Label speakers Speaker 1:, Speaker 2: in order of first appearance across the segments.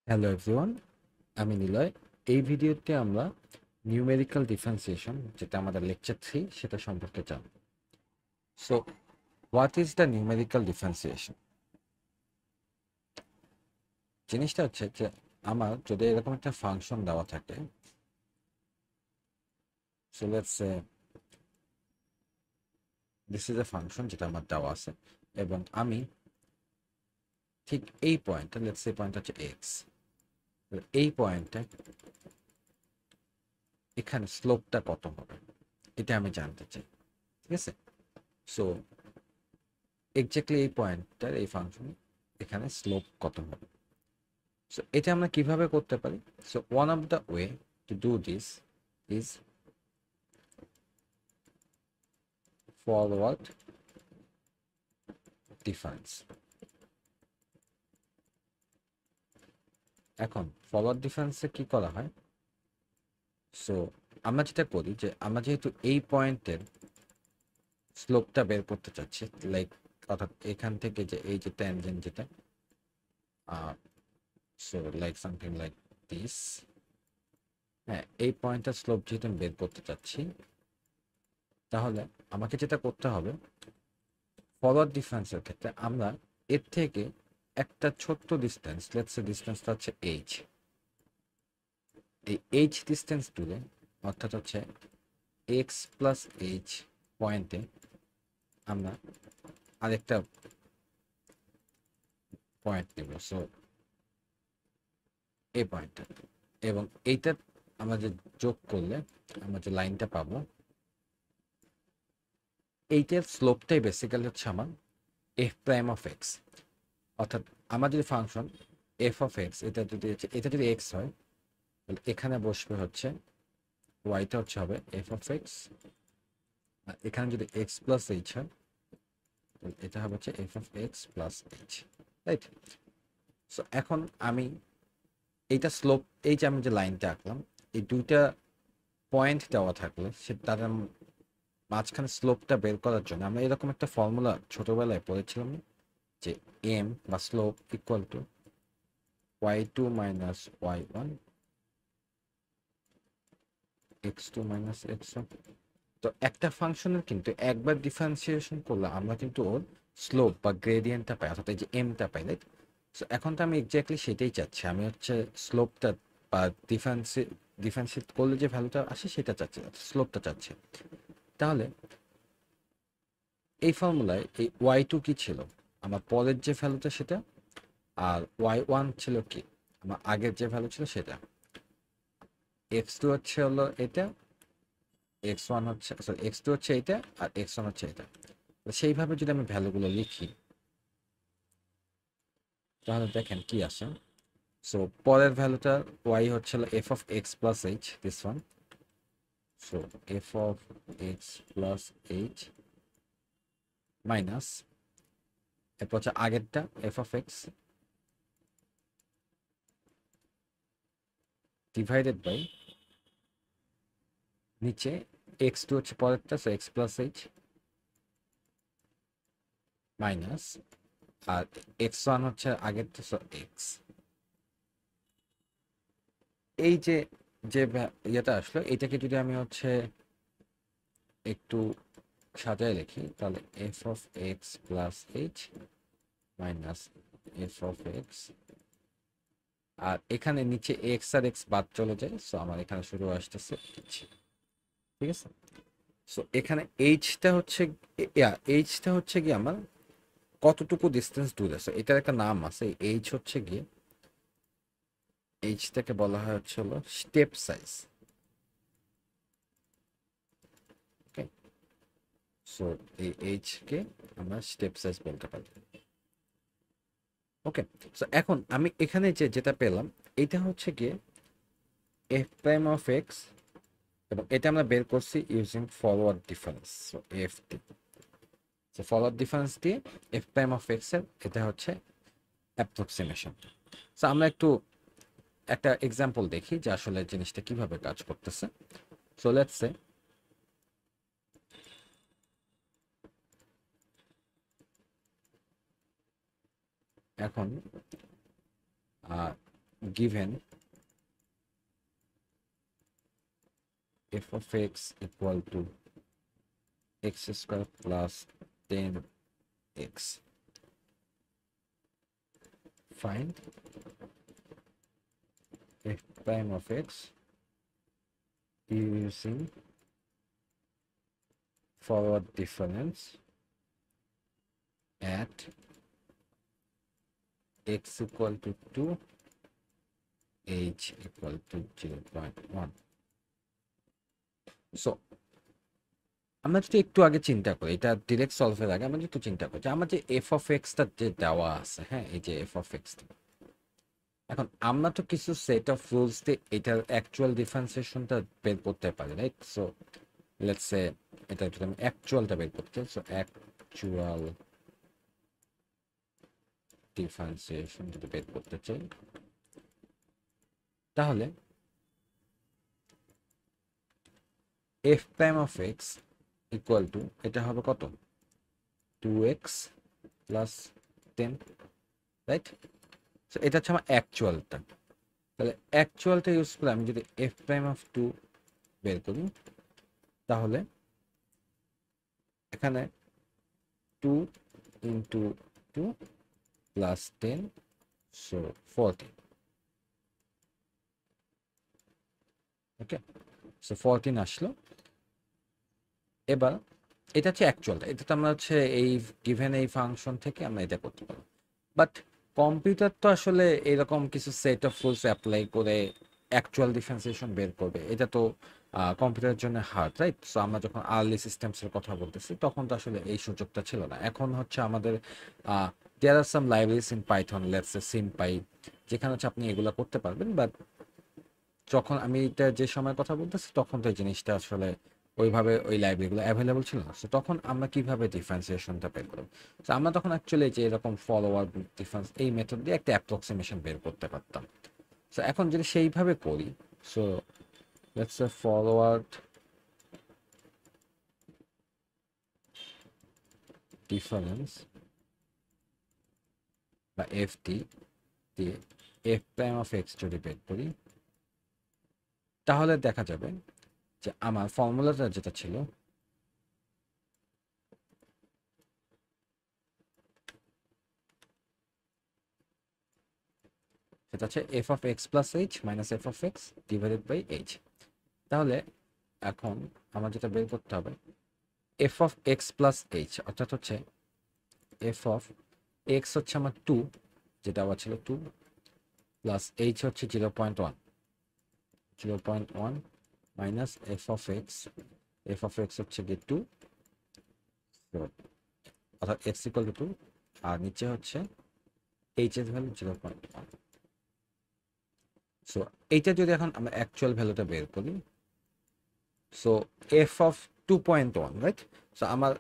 Speaker 1: Hello everyone, আমি নিলয়। এই ভিডিওতে আমরা নিউমেরিক্যাল ডিফারেন্সিয়েশন, যেটা আমাদের লেকচার 3, সেটা সম্পর্কে জানব। So what is the numerical differentiation? জিনিসটা হচ্ছে যে আমার যদি এরকম একটা ফাংশন দেওয়া থাকে, so let's say this is a function যেটা আমার দেওয়া আছে, এবং আমি ঠিক এই পয়েন্টটা, লেটস সে পয়েন্ট হচ্ছে এক্স, এই পয়েন্টটা এখানে স্লোপটা কত হবে এটা আমি জানতে চাই। ঠিক আছে? সো এক্স্যাক্টলি এই পয়েন্টটার এই ফাংশন এখানে স্লোপ কত হবে। সো এটা আমরা কিভাবে করতে পারি? So one of the way to do this is forward difference. এখন ফরওয়ার্ড ডিফারেন্সে কি করা হয়? সো আমরা যেটা করি যে আমরা যেহেতু এই পয়েন্টের স্লোপটা বের করতে চাচ্ছি, লাইক অর্থাৎ এখান থেকে যে এই যে ট্যানজেন্ট যেটা, so like something like this, হ্যাঁ, এই পয়েন্টটার স্লোপ যেহেতু আমি বের করতে চাচ্ছি, তাহলে আমাকে যেটা করতে হবে, ফরওয়ার্ড ডিফারেন্সের ক্ষেত্রে আমরা এর থেকে একটা ছোট্ট ডিস্টেন্স, লেটস সে ডিস্টেন্সটা হচ্ছে এইচ, এই এইচ ডিস্টেন্স দূরে, অর্থাৎ হচ্ছে এক্স প্লাস এইচ পয়েন্টে আমরা আরেকটা পয়েন্ট নেব। সো এই পয়েন্টটা এবং এইটা আমরা যে যোগ করলে আমরা যে লাইনটা পাবো, এইটার স্লোপটাই বেসিক্যালি হচ্ছে আমার এফ প্রাইম অফ এক্স। অর্থাৎ আমার যদি ফাংশন এফ অফ এক্স, এটা যদি এক্স হয়, তাহলে এখানে বসবে হচ্ছে ওয়াইটা হচ্ছে হবে এফ অফ এক্স, আর এখানে যদি এক্স প্লাস এইচ হয়, তাহলে এটা হবে হচ্ছে F of x plus h, right? So এখন আমি এইটা স্লোপ, এই যে আমি যে লাইনটা আঁকলাম, এই দুইটা পয়েন্ট দেওয়া থাকলে সে তার মাঝখানে স্লোপটা বের করার জন্য আমরা এরকম একটা ফর্মুলা ছোটবেলায় পড়েছিলাম না? যে এম বা slope equal to y two minus y one x two minus x one. তো একটা ফাংশনের কিন্তু একবার ডিফারেন্সিয়েশন করলে আমরা কিন্তু ওর স্লোপ বা গ্রেডিয়েন্টটা পাই, অর্থাৎ এই যে এমটা পাই, রাইট? সো এখন তো আমি এক্স্যাক্টলি সেটাই চাচ্ছি, আমি হচ্ছে স্লোপটা বা ডিফারেন্সিয়েট করলে যে ভ্যালুটা আসে সেটা চাচ্ছি, স্লোপটা চাচ্ছি। তাহলে এই ফর্মুলায় এই ওয়াই টু কি ছিল? আমার পরের যে ভ্যালুটা সেটা, আর ওয়াই ওয়ান ছিল কি? আমার আগের যে ভ্যালু ছিল সেটা। এক্স টু হচ্ছে হলো এটা, এক্স ওয়ান হচ্ছে, সরি, এক্স টু হচ্ছে এটা, আর এক্স ওয়ান হচ্ছে এটা। সেইভাবে যদি আমি ভ্যালুগুলো লিখি, তাহলে দেখেন কি আসে। সো পরের ভ্যালুটা ওয়াই হচ্ছে F of x plus H, this one. So F of x plus H minus, এরপর হচ্ছে আগেরটা F of x divided by নিচে এক্স টু হচ্ছে পরেরটা, so X plus H minus, আর এক্স ওয়ান হচ্ছে আগেরটা, সো এক্স। এই যে যে ইয়েটা আসলো, এটাকে যদি আমি হচ্ছে একটু সাজায় লিখি, তাহলে F of x plus H minus F of x, আর এখানে নিচে এক্স আর এক্স বাদ চলে যায়, সো আমার এখানে শুরু আসতেছে এইচ। ঠিক আছে? সো এখানে এইচটা হচ্ছে, এইচটা হচ্ছে কি আমার কতটুকু ডিস্টেন্স দূরে আছে, এটার একটা নাম আছে। এইচ হচ্ছে গিয়ে, এইচটাকে বলা হয় হচ্ছে হলো স্টেপ সাইজ। ওকে, সো এই এইচ কে আমরা স্টেপ সাইজ বলতে পারি। ওকে, সো এখন আমি এখানে যেটা পেলাম, এটা হচ্ছে গিয়ে এফ প্রাইম অফ এক্স, এবং এটা আমরা বের করছি using forward difference. So f টি, সো ফরওয়ার্ড ডিফারেন্স দিয়ে এফ প্রাইম অফ এক্স এর এটা হচ্ছে অ্যাপ্রক্সিমেশন। সো আমরা একটু একটা এক্সাম্পল দেখি যে আসলে জিনিসটা কিভাবে কাজ করতেছে। সো লেটস সে, এখন given f of x equal to x square plus 10x, find f prime of x using forward difference at x equal to 2, h equal to 0.1. So আমরা যদি একটু আগে চিন্তা করি, এটা ডিরেক্ট সলভের আগে আমরা একটু চিন্তা করি যে আমার যে এফ অফ এক্সটা যে দেওয়া আছে, হ্যাঁ, এই যে এফ অফ এক্স, এখন আমরা তো কিছু সেট অফ রুলস দিয়ে এটার অ্যাকচুয়াল ডিফারেন্সিয়েশনটা বের করতে পারি, রাইট? সো লেটস সে এটা যদি আমি অ্যাকচুয়ালটা বের করতে চাই, সো অ্যাকচুয়াল ডিফারেন্সিয়েশন যদি বের করতে চাই, তাহলে f prime of x equal two এটা হবে কত, 2x প্লাস 10, রাইট? সো এটা হচ্ছে আমার অ্যাকচুয়ালটা। তাহলে অ্যাকচুয়ালটা ইউজ করে আমি যদি এফ প্রাইম অফ 2 বের করি, তাহলে এখানে 2 ইন্টু 2 প্লাস 10, সো 40, ওকে? সো 14 আসলো। এবার এটা হচ্ছে অ্যাকচুয়ালটা, এটা তো আমরা হচ্ছে এই গিভেন এই ফাংশন থেকে আমরা এটা করতে পারবো। বাট কম্পিউটার তো আসলে এরকম কিছু সেট অফ রুলস অ্যাপ্লাই করে অ্যাকচুয়াল ডিফারেন্সিয়েশন বের করবে, এটা তো কম্পিউটারের জন্য হার্ড, রাইট? সো আমরা যখন আর্লি সিস্টেমসের কথা বলতেছি তখন তো আসলে এই সুযোগটা ছিল না। এখন হচ্ছে আমাদের there are some libraries in Python, let's say SymPy, যেখানে হচ্ছে আপনি এগুলো করতে পারবেন। বাট যখন আমি এটা যে সময় কথা বলতেছি তখন তো এই জিনিসটা আসলে ওইভাবে ওই লাইব্রেরিগুলো অ্যাভেলেবল ছিল না। সো তখন আমরা কিভাবে ডিফারেন্সিয়েশনটা বের করব? সো আমরা তখন অ্যাকচুয়ালি যে এরকম ফলোয়ার ডিফারেন্স এই মেথড দিয়ে একটা অ্যাপ্রক্সিমেশন বের করতে পারতাম। সো এখন যদি সেইভাবে করি, so let's say forward difference বা এফটি দিয়ে এফ প্রাইম অফ এক্স যদি বের করি, তাহলে দেখা যাবে যে আমার ফর্মুলাটা যেটা ছিল সেটা হচ্ছে F of x plus H minus F of x divided by H. তাহলে এখন আমার যেটা বের করতে হবে F of x plus h, অর্থাৎ হচ্ছে এফ অফ এক্স হচ্ছে আমার 2, যেটা আবার ছিল 2, প্লাস এইচ হচ্ছে 0.1 মাইনাস এফ অফ এক্স হচ্ছে গিয়ে 2, অর্থাৎ এক্স ইকুয়াল টু 2, আর নিচে হচ্ছে এইচ এর ভ্যালু 0.1। সো এইটা যদি এখন আমরা অ্যাকচুয়াল ভ্যালুটা বের করি, so F of 2.1, right? So আমার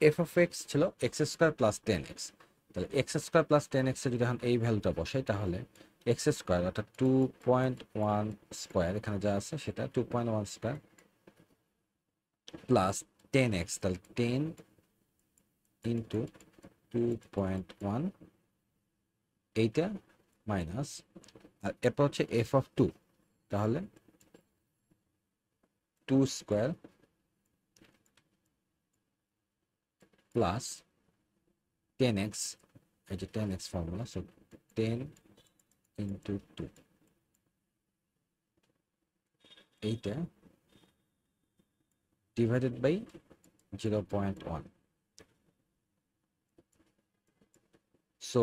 Speaker 1: এফ অফ এক্স ছিল এক্স স্কোয়ার প্লাস 10x, তাহলে এক্স স্কোয়ার প্লাস 10x এ যদি এখন এই ভ্যালুটা বসাই, তাহলে এক্স স্কোয়ার অর্থাৎ 2.1 স্কোয়ার, এখানে যা আছে সেটা 2.1 স্কোয়ার প্লাস 10x, তাহলে 10 ইন্টু 2.1, এইটা মাইনাস, আর এরপর হচ্ছে এফ অফ 2, তাহলে 2 স্কোয়ার প্লাস 10x, এই যে 10x ফর্মুলা, সো 10 ইন্টু 2, এইটা ডিভাইডেড বাই 0.1। সো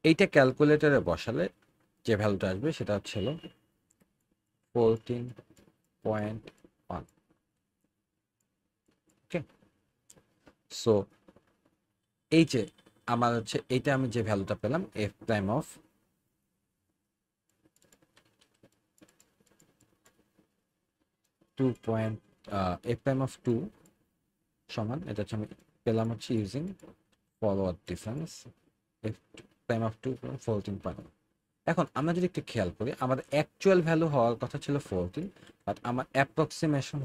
Speaker 1: এইটা ক্যালকুলেটরে বসালে যে ভ্যালুটা আসবে সেটা হচ্ছে 14.1। ওকে, সো এই যে আমার হচ্ছে এইটা আমি যে ভ্যালুটা পেলাম F prime of F prime of 2 সমান, এটা হচ্ছে আমি পেলাম হচ্ছে using forward difference F prime of 2 14.1। এখন আমরা যদি একটু খেয়াল করি, আমাদের অ্যাকচুয়াল ভ্যালু হওয়ার কথা ছিল 14, বাট আমার অ্যাপ্রক্সিমেশন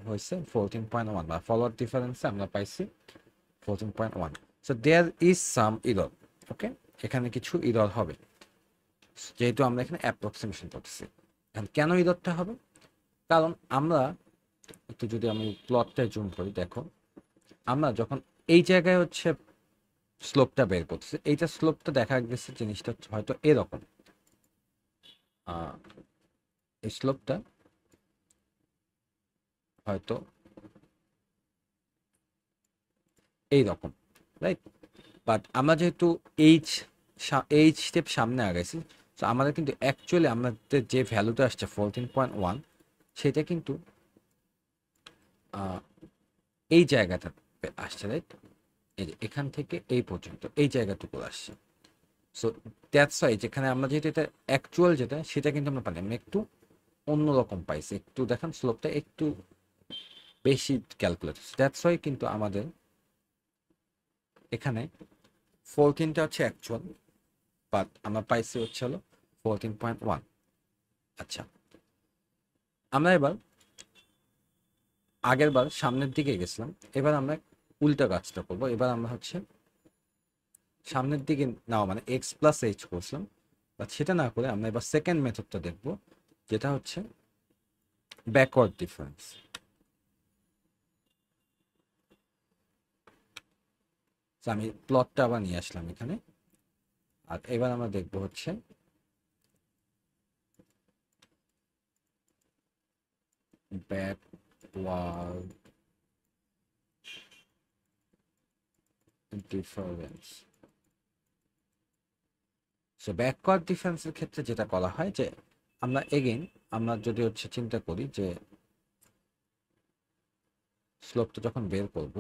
Speaker 1: হয়েছে 14.1, বা ফরওয়ার্ড ডিফারেন্সে আমরা পাইছি 14.1। So there is some error, okay, এখানে কিছু ইরর হবে। যেহেতু আমরা এখানে অ্যাপ্রক্সিমেশন করতেছি। এখন কেন এই দরটা হবে? কারণ আমরা একটু যদি আমি প্লটটা জুম করি, দেখো আমরা যখন এই জায়গায় হচ্ছে স্লোপটা বের করতেছি, এইটা স্লোপটা দেখা গেছে জিনিসটা হয়তো এরকম, এই স্লোপটা হয়তো এইরকম, রাইট? বাট আমরা যেহেতু এইচ এইচ স্টেপ সামনে আগাইছি, তো আমাদের কিন্তু অ্যাকচুয়ালি আমাদের যে ভ্যালুটা আসছে 14.1, সেটা কিন্তু এই জায়গাটা আসছে, রাইট? এই যে এখান থেকে এই পর্যন্ত এই জায়গাটুকু আসছে। সো দ্যাটস ওয়াই যেখানে আমরা যেহেতু এটা অ্যাকচুয়াল যেটা, সেটা কিন্তু আমরা পাই আমরা একটু অন্যরকম পাইছি, একটু দেখেন স্লোপটা একটু বেশি ক্যালকুলেট। দ্যাটস ওয়াই কিন্তু আমাদের এখানে 14টা হচ্ছে অ্যাকচুয়াল, বাট আমরা পাইছি হচ্ছে হলো 14.1। আচ্ছা, আমরা এবার আগের বার সামনের দিকে গেছিলাম, এবার আমরা উল্টা কাজটা করবো। এবার আমরা হচ্ছে সামনের দিকে নাও মানে এক্স প্লাস এইচ করছিলাম, বাট সেটা না করে আমরা এবার সেকেন্ড মেথডটা দেখব, যেটা হচ্ছে ব্যাকওয়ার্ড ডিফারেন্স। আমি প্লটটা আবার নিয়ে আসলাম এখানে, আর এবার আমরা দেখব হচ্ছে ব্যাকওয়ার্ড ডিফারেন্স। সো ব্যাকওয়ার্ড ডিফারেন্সের ক্ষেত্রে যেটা করা হয় যে আমরা এগেইন আমরা যদি হচ্ছে চিন্তা করি যে স্লোপটা যখন বের করব,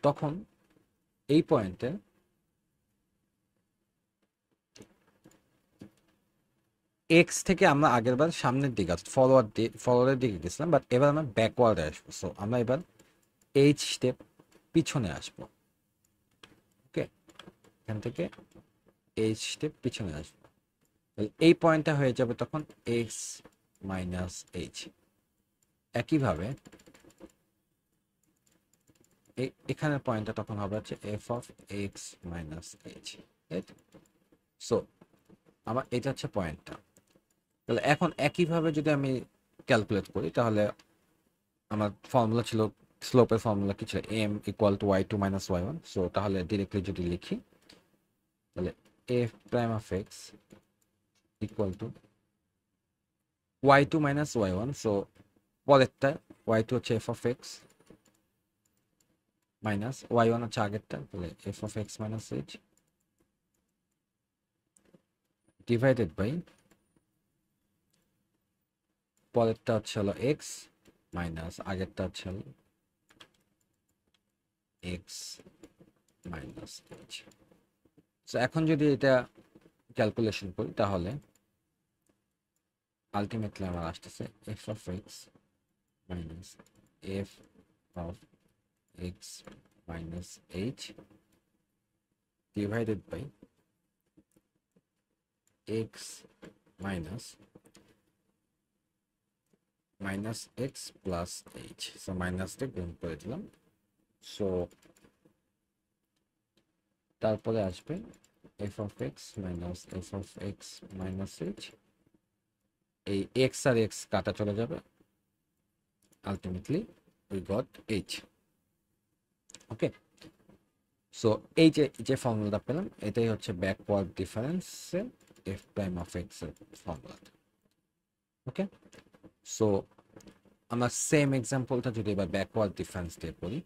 Speaker 1: তখন এই পয়েন্টে এক্স থেকে আমরা আগের বার সামনের দিকে ফরওয়ার্ডের দিকে গেছিলাম, বাট এবার আমরা ব্যাকওয়ার্ডে আসবো। সো আমরা এবার এইচ স্টেপ পিছনে আসবো। ওকে, এখান থেকে এইচ স্টেপ পিছনে আসবো। এই পয়েন্টটা হয়ে যাবে তখন এক্স মাইনাস এইচ। একইভাবে এখানের পয়েন্টটা তখন হবে হচ্ছে F of x minus H. So আমার এটা হচ্ছে পয়েন্টটা। তাহলে এখন একইভাবে যদি আমি ক্যালকুলেট করি, তাহলে আমার ফর্মুলা ছিল, স্লোপের ফর্মুলা কি ছিল, m equal to y two minus y one. So তাহলে ডিরেক্টলি যদি লিখি, তাহলে f prime of x equal to y two minus y one. So পরেরটা ওয়াই টু হচ্ছে F of x minus y one হচ্ছে আগেরটা, তাহলে F of x minus H divided by পরেরটা হচ্ছে হলো এক্স মাইনাস আগেরটা হচ্ছে হলো এক্স মাইনাস এইচ। সো এখন যদি এটা ক্যালকুলেশন করি, তাহলে আলটিমেটলি আমার আসতেছে F of x minus F of x minus H divided by X minus minus X plus H. So মাইনাসটা গুণ করে দিলাম। সো তারপরে আসবে F of x minus F of x minus H. এই এক্স আর এক্স কাটা চলে যাবে, ultimately we got H. Okay, so এই যে ফর্মুলাটা পেলাম, এটাই হচ্ছে ব্যাকওয়ার্ড ডিফারেন্সের এফ প্রাইম অফ এক্স এর ফর্মুলা। ওকে, সো আমরা সেম এক্সাম্পলটা যদি এবার ব্যাকওয়ার্ড ডিফারেন্স দিয়ে করি,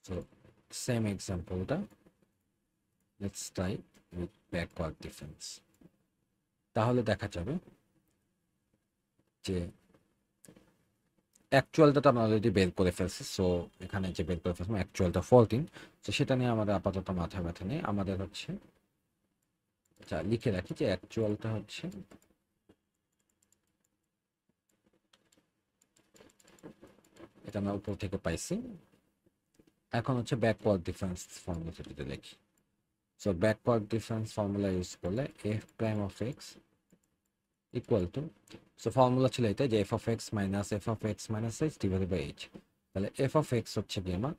Speaker 1: so same example-টা let's try with backward difference। তাহলে দেখা যাবে যে অ্যাকচুয়ালটা তো আমরা অলরেডি বের করে ফেলছি। সো এখানে যে বের করে ফেলছি অ্যাকচুয়ালটা 14, তো সেটা নিয়ে আমাদের আপাতত মাথা ব্যথা নেই। আমাদের হচ্ছে যা লিখে রাখি যে অ্যাকচুয়ালটা হচ্ছে এটা আমরা উপর থেকে পাইছি। এখন হচ্ছে ব্যাকওয়ার্ড ডিফারেন্স ফর্মুলা যদি লিখি, so backward difference formula use করলে F prime of x equal to, so formula ছিল এটা যে F of x minus F of x minus H divided by H. তাহলে এফ অফ এক্স হচ্ছে কি আমার,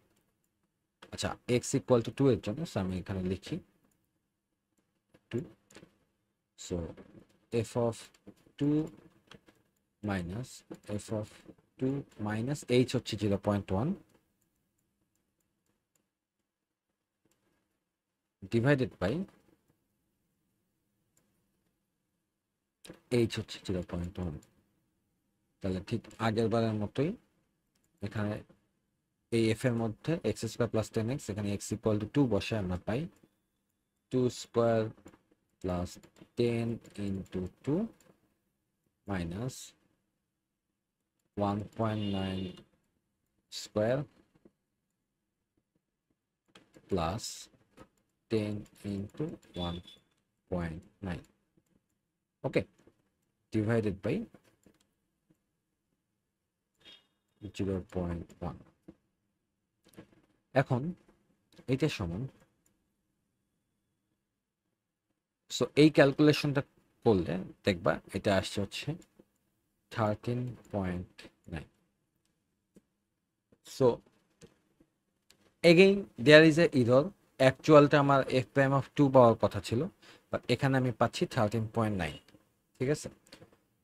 Speaker 1: আচ্ছা এক্স ইকুয়াল টু 2 এর জন্য সো আমি এখানে লিখি 2। So F of 2 minus F of 2 minus H হচ্ছে 0.1 ডিভাইডেড বাই এইচ হচ্ছে 0.1। তাহলে ঠিক আগের বারের মতোই এখানে এই এফ এর মধ্যে এক্স স্কোয়ার প্লাস 10x, এখানে এক্স ইকুয়াল টু 2 বসে আমরা পাই 2 square plus 10 into 2 minus 1.9 square plus 10 into 1.9, okay, divided by 0.1। এখন এইটা সমান, সো এই ক্যালকুলেশনটা করলে দেখবা এটা আসছে হচ্ছে 13.9। So again there is a error, অ্যাকচুয়ালটা আমার এফ প্রাইম অফ 2 পাওয়ার কথা ছিল, বাট এখানে আমি পাচ্ছি 13.9, ঠিক আছে।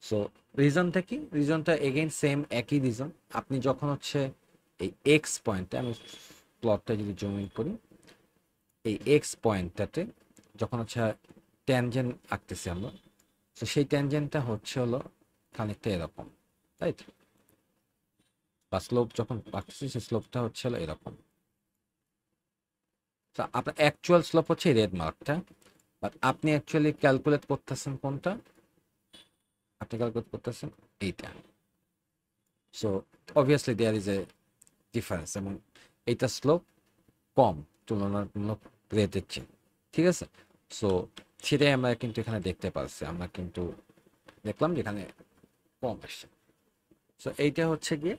Speaker 1: সো রিজনটা কি, রিজনটা এগেইন সেম একই রিজন। আপনি যখন হচ্ছে এই এক্স পয়েন্টে, আমি প্লটটা যদি জুম ইন করি, এই এক্স পয়েন্টটাতে যখন হচ্ছে ট্যানজেন্ট আঁকতেছি আমরা, তো সেই ট্যানজেন্টটা হচ্ছে হলো খানিকটা এরকম, রাইট, বা স্লোপ যখন আঁকতেছি সেই স্লোপটা হচ্ছে হলো এরকম। তো আপনার অ্যাকচুয়াল স্লোপ হচ্ছে রেড মার্কটা, বাট আপনি অ্যাকচুয়ালি ক্যালকুলেট করতেছেন কোনটা, আপনি ক্যালকুলেট করতেছেন এইটা। So obviously there is a difference, এবং এইটা স্লোপ কম তুলনামূলক রেটের চেয়ে, ঠিক আছে। সো সেটাই আমরা কিন্তু এখানে দেখতে পাচ্ছি, আমরা কিন্তু দেখলাম যেখানে কম আসছে। সো এইটা হচ্ছে গিয়ে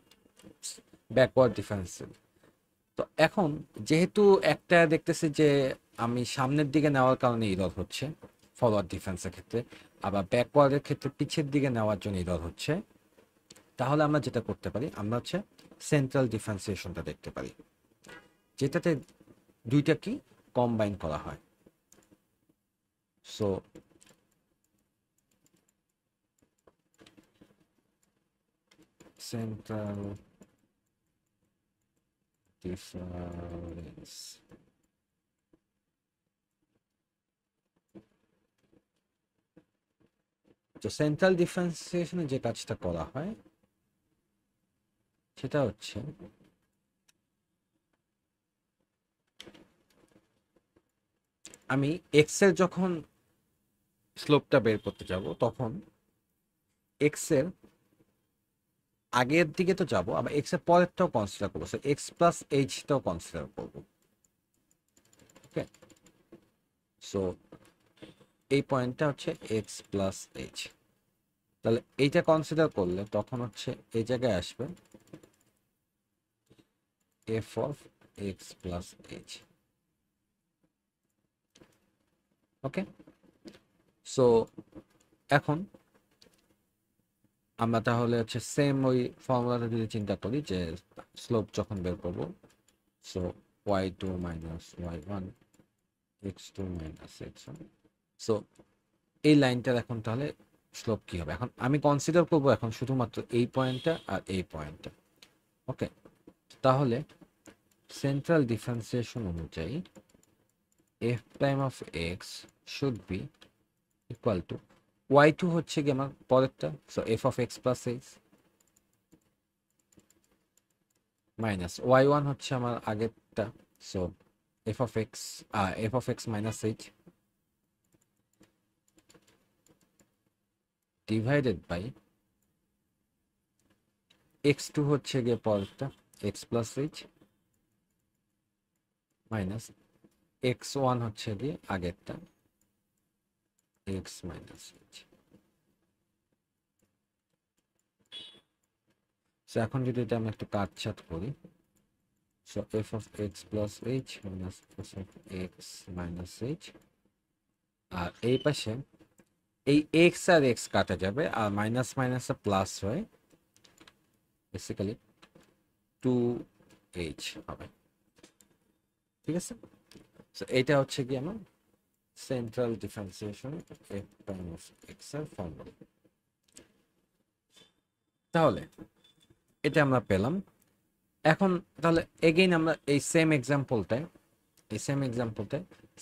Speaker 1: ব্যাকওয়ার্ড ডিফারেন্স। তো এখন যেহেতু একটা দেখতেছি যে আমি সামনের দিকে নেওয়ার কারণে ইরর হচ্ছে ফরওয়ার্ড ডিফারেন্সের ক্ষেত্রে, আবার ব্যাকওয়ার্ডের ক্ষেত্রে পিছের দিকে নেওয়ার জন্য ইরর হচ্ছে, তাহলে আমরা যেটা করতে পারি, আমরা হচ্ছে সেন্ট্রাল ডিফারেন্সিয়েশনটা দেখতে পারি, যেটাতে দুইটা কি কম্বাইন করা হয়। সো সেন্ট্রাল ডিফারেন্স, তো সেন্ট্রাল ডিফারেন্সিয়েশনে যে কাজটা করা হয় সেটা হচ্ছে আমি এক্স এর যখন স্লোপটা বের করতে যাব, তখন এক্স এর আগের দিকে তো যাব, আবার এক্স এর পরেরটাও কনসিডার করবো, এক্স প্লাস এইচটাও কনসিডার করবো, ওকে। সো এই পয়েন্টটা হচ্ছে এক্স প্লাস এইচ, তাহলে এইটা কনসিডার করলে তখন হচ্ছে এই জায়গায় আসবে F of x plus H, okay. So এখন আমরা তাহলে হচ্ছে সেম ওই ফর্মুলাটা যদি চিন্তা করি যে স্লোপ যখন বের করবো, so y2 minus y1 x2 minus x1, so এই লাইনটার এখন তাহলে স্লোপ কি হবে, এখন আমি কনসিডার করব এখন শুধুমাত্র এই পয়েন্টটা আর এই পয়েন্টটা, ওকে। তাহলে সেন্ট্রাল ডিফারেন্সিয়েশন অনুযায়ী f prime of x should be equal to y2 হচ্ছে কি আমার পরেরটা, so F of x plus H, minus y1 হচ্ছে আমার আগেরটা, so F of x minus H divided by x2 হচ্ছে গিয়ে পরেরটা x plus H minus x1 হচ্ছে গিয়ে আগেরটা এক্স মাইনাস এইচ। সো এখন যদি এটা আমি একটু কাটছাট করি, so F of x plus H minus F of x minus H, আর এই পাশে এই এক্স আর এক্স কাটা যাবে আর মাইনাস মাইনাস প্লাস হয়, বেসিক্যালি 2h হবে। ঠিক আছে, সো এটা হচ্ছে কি আমার central differentiation F prime of x এর ফর্মুলা। তাহলে এটা আমরা পেলাম। এখন তাহলে এগেইন আমরা এই সেম এক্সাম্পলটায়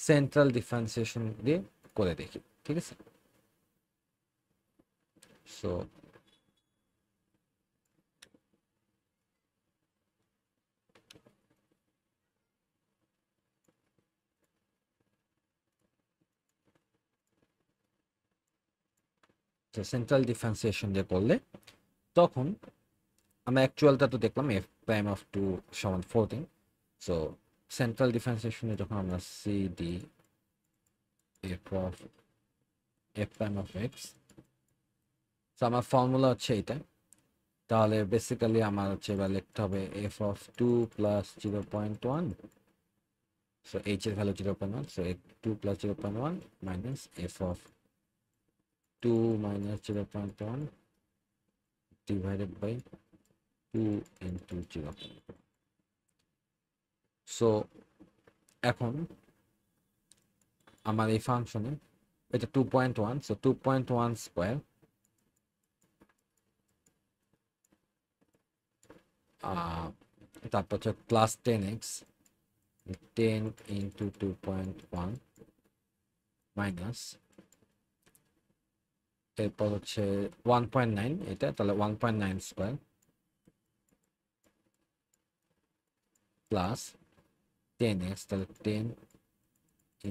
Speaker 1: সেন্ট্রাল ডিফারেন্সিয়েশন দিয়ে করে দেখি। ঠিক আছে, সো সেন্ট্রাল ডিফারেন্সিয়েশন দিয়ে করলে তখন আমরা অ্যাকচুয়ালটা তো দেখলাম এফ প্রাইম অফ 2 সমান 14। সো সেন্ট্রাল ডিফারেন্সিয়েশনে যখন আমরা C D f prime of x, তো আমার ফর্মুলা হচ্ছে এটা। তাহলে বেসিক্যালি আমার হচ্ছে এবার লিখতে হবে F of 2 plus 0.1, so H এর value 0.1, so 2 plus 0.1 minus F of 2 minus 0.1 divided by 2 into 0.1। সো এখন আমার এই ফাংশনে এটা 2.1, সো 2.1 স্কোয়ার তারপর হচ্ছে প্লাস 10x 10 ইন্টু 2.1 মাইনাস এরপর হচ্ছে 1.9, এটা তাহলে 1.9 স্কোয়ার প্লাস 10x, তাহলে 10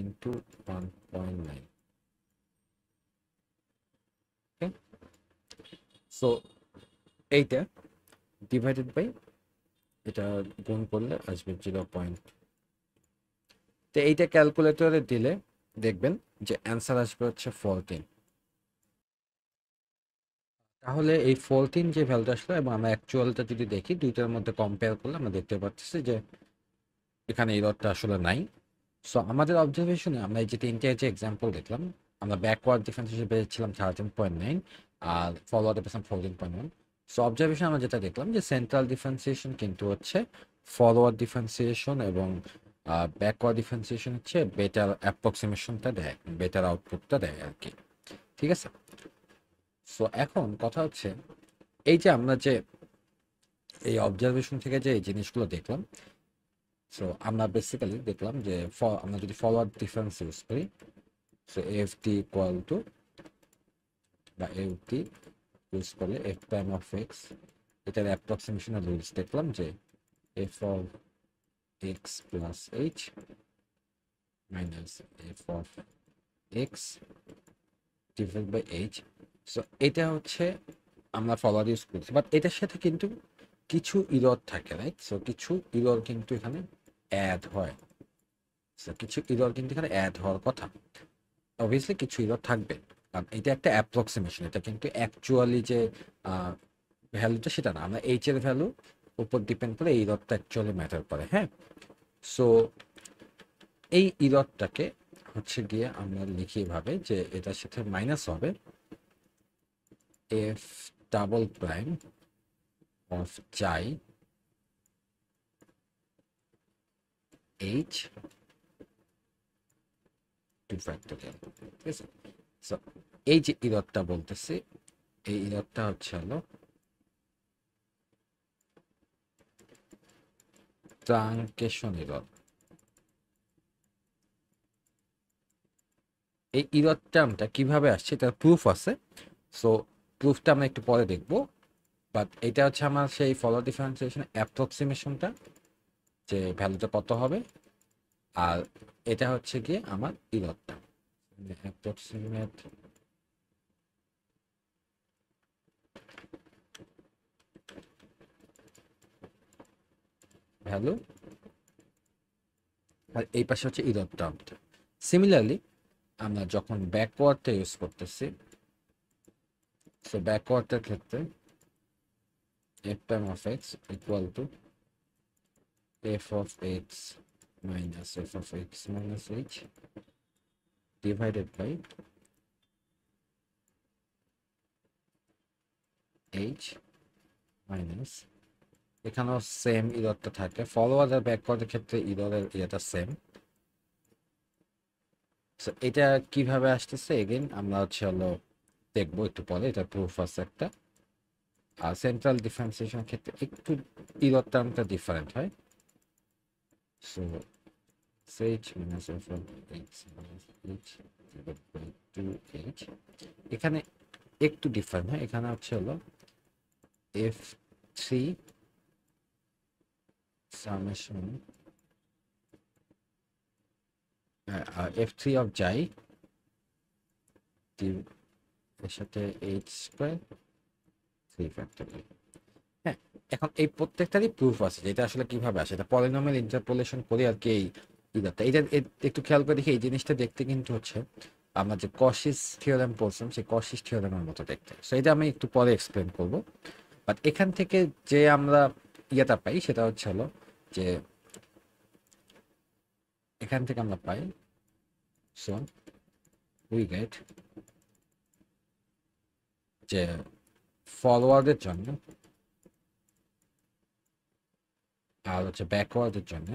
Speaker 1: ইন্টু 1.9। ওকে, সো এইটা ডিভাইডেড বাই এটা গুণ করলে আসবে 0. তো এইটা ক্যালকুলেটরে দিলে দেখবেন যে অ্যান্সার আসবে হচ্ছে 14। তাহলে এই 14 যে ভ্যালুটা আসলো এবং আমরা অ্যাকচুয়ালটা যদি দেখি দুইটার মধ্যে কম্পেয়ার করলে আমরা দেখতে পাচ্ছি যে এখানে এররটা আসলে নাই। সো আমাদের অবজারভেশনে আমরা এই যে তিনটে যে এক্সাম্পল দেখলাম, আমরা ব্যাকওয়ার্ড ডিফারেন্সিয়েশন পেয়েছিলাম 13.9 আর ফরওয়ার্ডে পেয়েছিলাম 14.1। সো অবজারভেশন আমরা যেটা দেখলাম যে সেন্ট্রাল ডিফারেন্সিয়েশন কিন্তু হচ্ছে ফরওয়ার্ড ডিফারেন্সিয়েশন এবং ব্যাকওয়ার্ড ডিফারেন্সিয়েশন হচ্ছে বেটার অ্যাপ্রক্সিমেশনটা দেয়, বেটার আউটপুটটা দেয় আর কি। ঠিক আছে, সো এখন কথা হচ্ছে এই যে আমরা যে এই অবজারভেশন থেকে যে এই জিনিসগুলো দেখলাম, সো আমরা বেসিক্যালি দেখলাম যে আমরা যদি ফরওয়ার্ড ডিফারেন্স ইউজ করি, so f t equal to বা এফ টি ইউজ করলে এফ প্রাইম অফ এক্স, এটার অ্যাপ্রক্সিমেশনের রুলস দেখলাম যে F of x plus H minus F of x divide by h. So এটা হচ্ছে আমরা ফরওয়ার্ড ইউজ করছি, বাট এটার সাথে কিন্তু কিছু ইরর থাকে, রাইট? সো কিছু ইরর কিন্তু এখানে অ্যাড হয়। সো কিছু ইরর কিন্তু এখানে অ্যাড হওয়ার কথা, অবভিয়াসলি কিছু ইরর থাকবে, কারণ এটা একটা অ্যাপ্রক্সিমেশন, এটা কিন্তু অ্যাকচুয়ালি যে ভ্যালুটা সেটা না, আমরা এইচ এর ভ্যালু উপর ডিপেন্ড করে এই ইররটা অ্যাকচুয়ালি ম্যাটার করে। হ্যাঁ, সো এই ইররটাকে হচ্ছে গিয়ে আমরা লিখি এভাবে যে এটার সাথে মাইনাস হবে এফ ডাবল প্রাইম অফ চাই এইচ টু ফ্যাক্টোরিয়াল। ঠিক আছে, সো এই যে ইররটা বলতেছি, এই ইররটা হচ্ছে হলো ট্রাঙ্কেশন ইরর। এই ইরর টার্মটা কিভাবে আসছে তার প্রুফ আছে, সো প্রুফটা আমরা একটু পরে দেখব। বাট এটা হচ্ছে আমার সেই ফলো ডিফারেন্সিয়েশন অ্যাপ্রক্সিমেশনটা, যে ভ্যালুটা কত হবে, আর এটা হচ্ছে গিয়ে আমার ইররটা অ্যাপ্রক্সিমেট ভ্যালু, আর এই পাশে হচ্ছে ইরর টার্মটা। সিমিলারলি আমরা যখন ব্যাকওয়ার্ডটা ইউজ করতেছি, সো ব্যাকওয়ার্ডের ক্ষেত্রে f prime of x equal to f of x minus f of x minus h divided by H minus, এখানেও সেম ইররটা থাকে, ফরওয়ার্ড আর ব্যাকওয়ার্ডের ক্ষেত্রে ইররের ইয়েটা সেম। এটা কিভাবে আসতেছে এগেইন আমরা হলো দেখবো একটু পরে, এটা প্রুফ আছে একটা। আর সেন্ট্রাল ডিফারেন্সিয়েশন ক্ষেত্রে একটু ইরর টার্মটা ডিফারেন্ট হয়। So h minus f of x minus h divided by 2h, এখানে একটু ডিফারেন্ট হয়, এখানে হলো f3 summation f3 of যাই এর সাথে h স্কয়ার 3 ফ্যাক্টরিয়াল। হ্যাঁ, এখন এই প্রত্যেকটারই প্রুফ আছে, যেটা আসলে কিভাবে আসে, এটা পলিনোমিয়াল ইন্টারপোলেশন করে আর কি। এই ইদারটা এটা একটু খেয়াল করে দেখি, এই জিনিসটা দেখতে কিন্তু আমরা যে কশিস থিওরেম পড়ছিলাম সেই কশিস থিওরেমের মতো দেখতে। সো এটা আমি একটু পরে এক্সপ্লেন করব। বাট এখান থেকে যে আমরা ইয়েটা পাই সেটা হলো যে এখান থেকে আমরা পাই, সো উই গেট যে ফরওয়ার্ডের জন্য আর ব্যাকওয়ার্ডের জন্য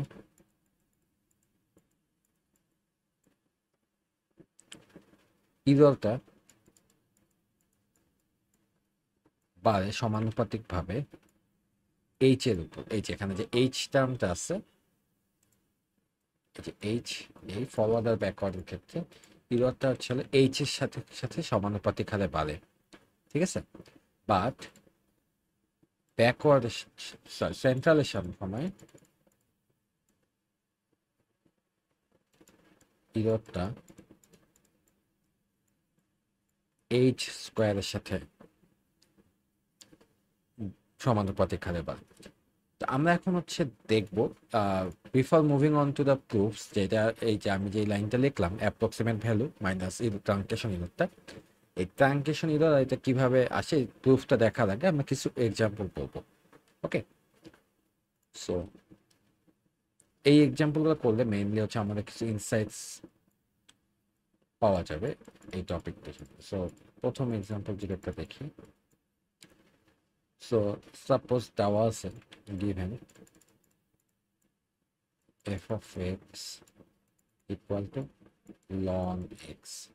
Speaker 1: ইররটা বাড়ে সমানুপাতিক ভাবে এইচ এর উপর। এই যে এখানে যে এইচ টার্মটা আছে, এই যে এইচ, এই ফরওয়ার্ড আর ব্যাকওয়ার্ডের ক্ষেত্রে ইররটা হলো এইচ এর সাথে সাথে সমানুপাতিক হারে বাড়ে, ঠিক আছে। বাট ব্যাকওয়ার্ড সেন্ট্রালের সময় ইররটা এইচ স্কোয়ারের সাথে সমানুপাতিক হারে বাড়ে। তো আমরা এখন দেখবো before moving on to the proofs, যেটা এই যে আমি যে লাইনটা লিখলাম অ্যাপ্রক্সিমেট ভ্যালু মাইনাস ট্রাঙ্কেশন ইররটা, এই ট্রাঙ্কেশন ইরর এটা কিভাবে আসে প্রুফটা দেখার আগে আমরা কিছু এক্সাম্পল করবো। ওকে, সো এই এক্সাম্পলগুলো করলে মেইনলি আমাদের কিছু ইনসাইটস পাওয়া যাবে এই টপিকটা। সো প্রথম এক্সাম্পল যেটা দেখি, সো সাপোজ দেওয়া আছে given f of x equal to ln x,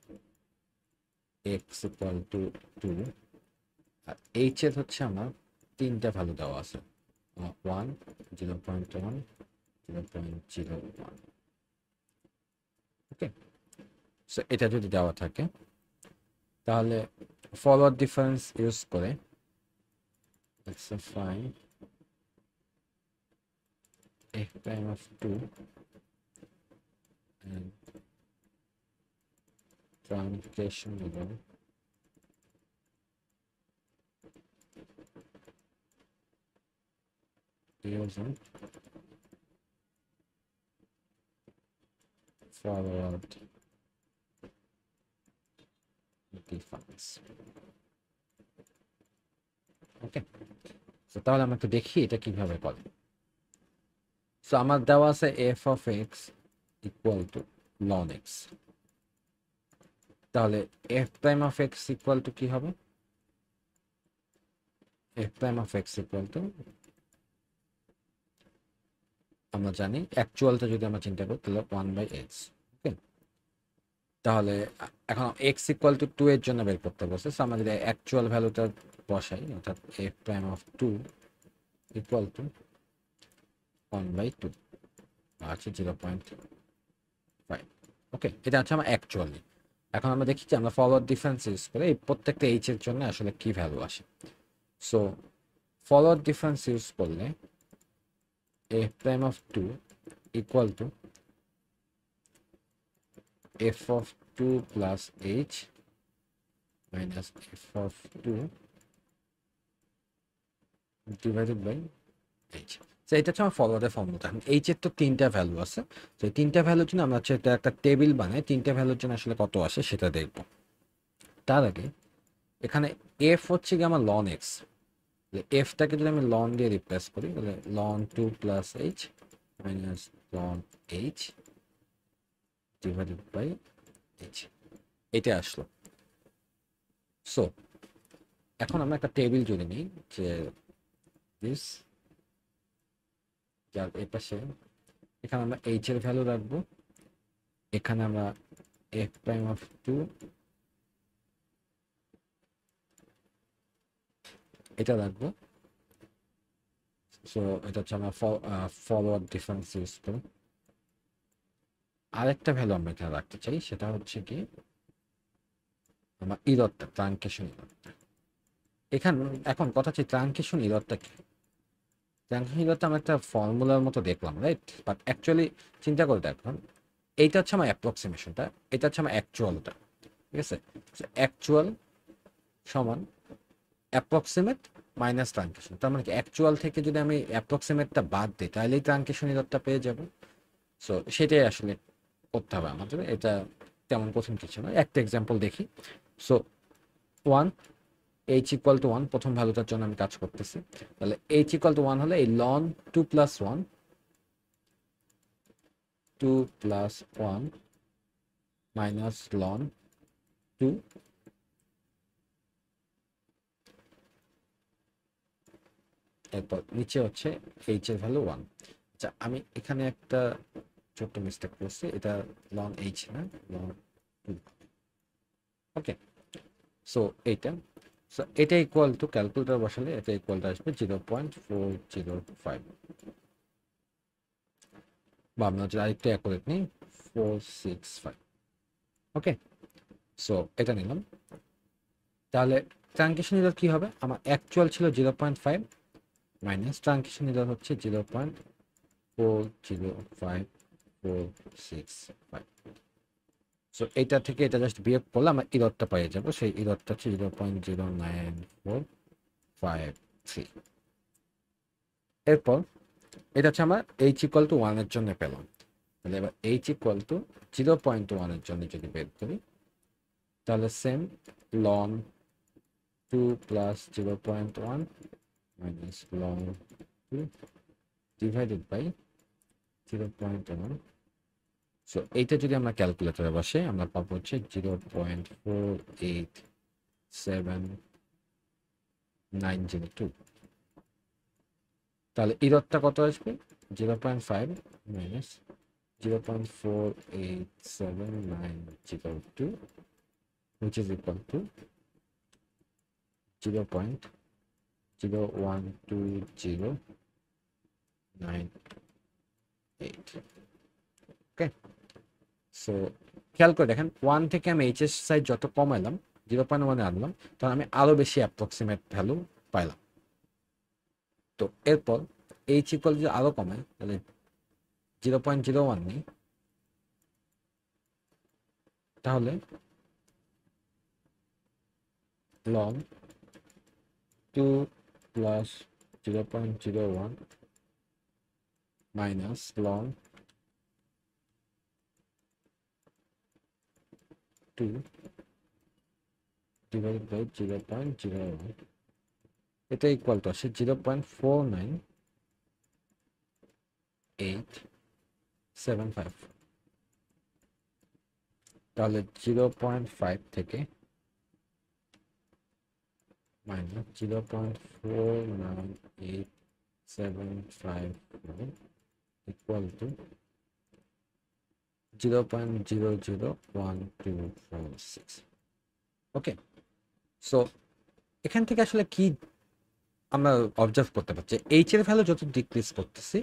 Speaker 1: x equal to 2, আর h এর আমার তিনটা ভ্যালু দেওয়া আছে, 1, 0.1, 0.01। ওকে, সো এটা যদি দেওয়া থাকে তাহলে ফরওয়ার্ড ডিফারেন্স ইউজ করে let's find f prime of 2 and truncation error using forward difference. Okay, so তাহলে আমরা একটু দেখি এটা কিভাবে করে। সো আমার দেওয়া আছে f of x equal to ln x, তাহলে f prime of x equal to কি হবে, f prime of x equal to আমরা জানি অ্যাকচুয়ালটা যদি আমরা চিন্তা করি তাহলে 1/x। ওকে, তাহলে এখন x ইকুয়াল টু 2 এর জন্য বের করতে বলছে। সো আমরা যদি অ্যাকচুয়াল ভ্যালুটা বসাই, অর্থাৎ f prime of 2 equal to 1/2 আছে 0.5। ওকে, এটা আমার অ্যাকচুয়ালি। এখন আমরা দেখি যে আমরা ফরওয়ার্ড ডিফারেন্স ইউজ করে এই প্রত্যেকটা h এর জন্য আসলে কি ভ্যালু আসে। সো ফরওয়ার্ড ডিফারেন্স ইউজ করলে f prime of 2 equal to f of 2 plus h minus f of 2 divided by h। তো এটা আমার ফরওয়ার্ডের ফর্মুলা। h এর তো তিনটা ভ্যালু আছে, তো এই তিনটা ভ্যালুর জন্য আমরা একটা টেবিল বানাই, তিনটা ভ্যালুর জন্য আসলে কত আসে সেটা দেখব। তার আগে এখানে f হচ্ছে কি আমার ln x, এফটাকে যদি আমি লন দিয়ে রিপ্লেস করি তাহলে ln 2 plus h minus ln h divided by h, এটা আসলো। সো এখন আমরা একটা টেবিল যদি নিই যে দিস, যার এই পাশে এখানে আমরা এইচ এর ভ্যালু রাখবো, এখানে আমরা এফ প্রাইম অফ 2 এটা রাখবো। সো এটা হচ্ছে আমরা ফরওয়ার্ড ডিফারেন্স ইউজ করব। আরেকটা ভ্যালু আমরা এখানে রাখতে চাই, সেটা হচ্ছে কি আমার ইররটা, ট্রাঙ্কেশন ইররটা। এখানে এখন কথা হচ্ছে ট্রাঙ্কেশন ইররটা কি? ট্রাঙ্কেশন ইররটা আমরা একটা ফর্মুলার মতো দেখলাম, রাইট? বাট অ্যাকচুয়ালি চিন্তা করে দেখুন, এইটা হচ্ছে আমার অ্যাপ্রক্সিমেশনটা, এটা হচ্ছে আমার অ্যাকচুয়ালটা, ঠিক আছে? অ্যাকচুয়াল সমান অ্যাপ্রক্সিমেট মাইনাস ট্রাঙ্কেশন। তার মানে কি অ্যাকচুয়াল থেকে যদি আমি অ্যাপ্রক্সিমেটটা বাদ দিই তাহলেই ট্রাঙ্কেশন ইররটা পেয়ে যাব। সো সেটাই আসলে করতে হবে আমাদের, এটা তেমন কঠিন কিছু নয়। একটা এক্সাম্পল দেখি। সো 1 এইচ ইকুয়াল টু 1, প্রথম ভ্যালুটার জন্য আমি কাজ করতেছি। তাহলে এইচ ইকুয়াল টু 1 হলে এই লন 2 প্লাস 1 মাইনাস লন 2, এরপর নিচে হচ্ছে এইচ এর ভ্যালু 1। আচ্ছা, আমি এখানে একটা ছোট্ট মিস্টেক করছি, এটা লন এইচ না, লন 2। ওকে, সো এইটা, সো এটা ইকুয়াল টু, ক্যালকুলেটর বসালে এটা ইকুয়াল টু আসবে 0.405, বা আমরা যদি আরেকটা অ্যাকুরেট নিই 465। ওকে, সো এটা নিলাম। তাহলে ট্রাঙ্কেশন ইরর কি হবে? আমার অ্যাকচুয়াল ছিল 0.5 মাইনাস ট্রাঙ্কেশন ইরর হচ্ছে 0.405,465। সো এটা থেকে এটা জাস্ট বিয়োগ করলে আমরা ইররটা পেয়ে যাবো। সেই ইররটা হচ্ছে 0.09453। এরপর এটা হচ্ছে আমার এইচ ইকুয়াল টু 1 এর জন্য পেলাম। তাহলে এবার এইচ ইকুয়াল টু 0.1 এর জন্য যদি বের করি, তাহলে same ln 2 plus 0.1 minus ln 2 divided by 0.1। So এইটা যদি আমরা ক্যালকুলেটরে বসে আমরা পাবো হচ্ছে 0.487902। তাহলে ইররটা কত আসবে? 0.5 minus 0.487902, which is equal to 0.0120988। Okay, so খেয়াল করে দেখেন, 1 থেকে আমি এইচএস সাইজ যত কমাইলাম, 0.1 আনলাম, তখন আমি আরো বেশি অ্যাপ্রক্সিমেট ভ্যালু পাইলাম। তো এরপর এইচ ইকুয়াল যদি আরো কমাই, তাহলে 0.01 নেই, তাহলে ln 2 plus 0.01 minus ln 2 divided by 0.01, এটা ইকুয়াল টু আসে 0.49875। তাহলে 0.5 থেকে minus 0.49875 equal to 0.001246। Okay, so এখান থেকে আসলে কি আমরা অবজার্ভ করতে পারছি, এইচ এর ভ্যালু যত ডিক্রিজ করতেছি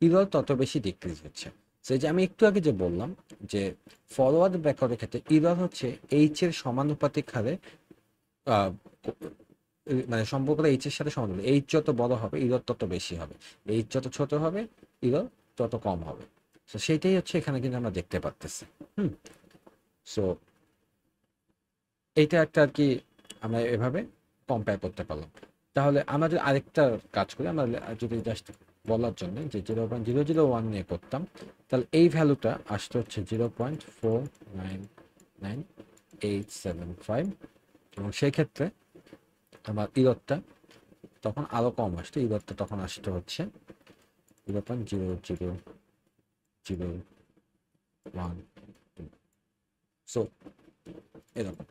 Speaker 1: ইরর তত বেশি ডিক্রিজ হচ্ছে। সেই যে আমি একটু আগে যে বললাম যে ফরওয়ার্ড ব্যাকওয়ার্ডের ক্ষেত্রে ইরর হচ্ছে এইচ এর সমানুপাতিক হারে, মানে সম্পর্কটা এইচ এর সাথে সমানুপাতিক। এইচ যত বড় হবে ইরর তত বেশি হবে, এইচ যত ছোট হবে ইরর তত কম হবে। তো সেইটাই হচ্ছে এখানে কিন্তু আমরা দেখতে পাচ্তেছি। সো এইটা একটা আর কি আমরা এভাবে কম্পেয়ার করতে পারলাম। তাহলে আমরা যদি আরেকটা কাজ করি, আমরা যদি জাস্ট বলার জন্য যে 0.001 নিয়ে করতাম, তাহলে এই ভ্যালুটা আসতে হচ্ছে 0.499875, এবং সেই ক্ষেত্রে আমার ইররটা তখন আরো কম আসতো, ইররটা তখন আসতে হচ্ছে 0.0001। সো এরকম।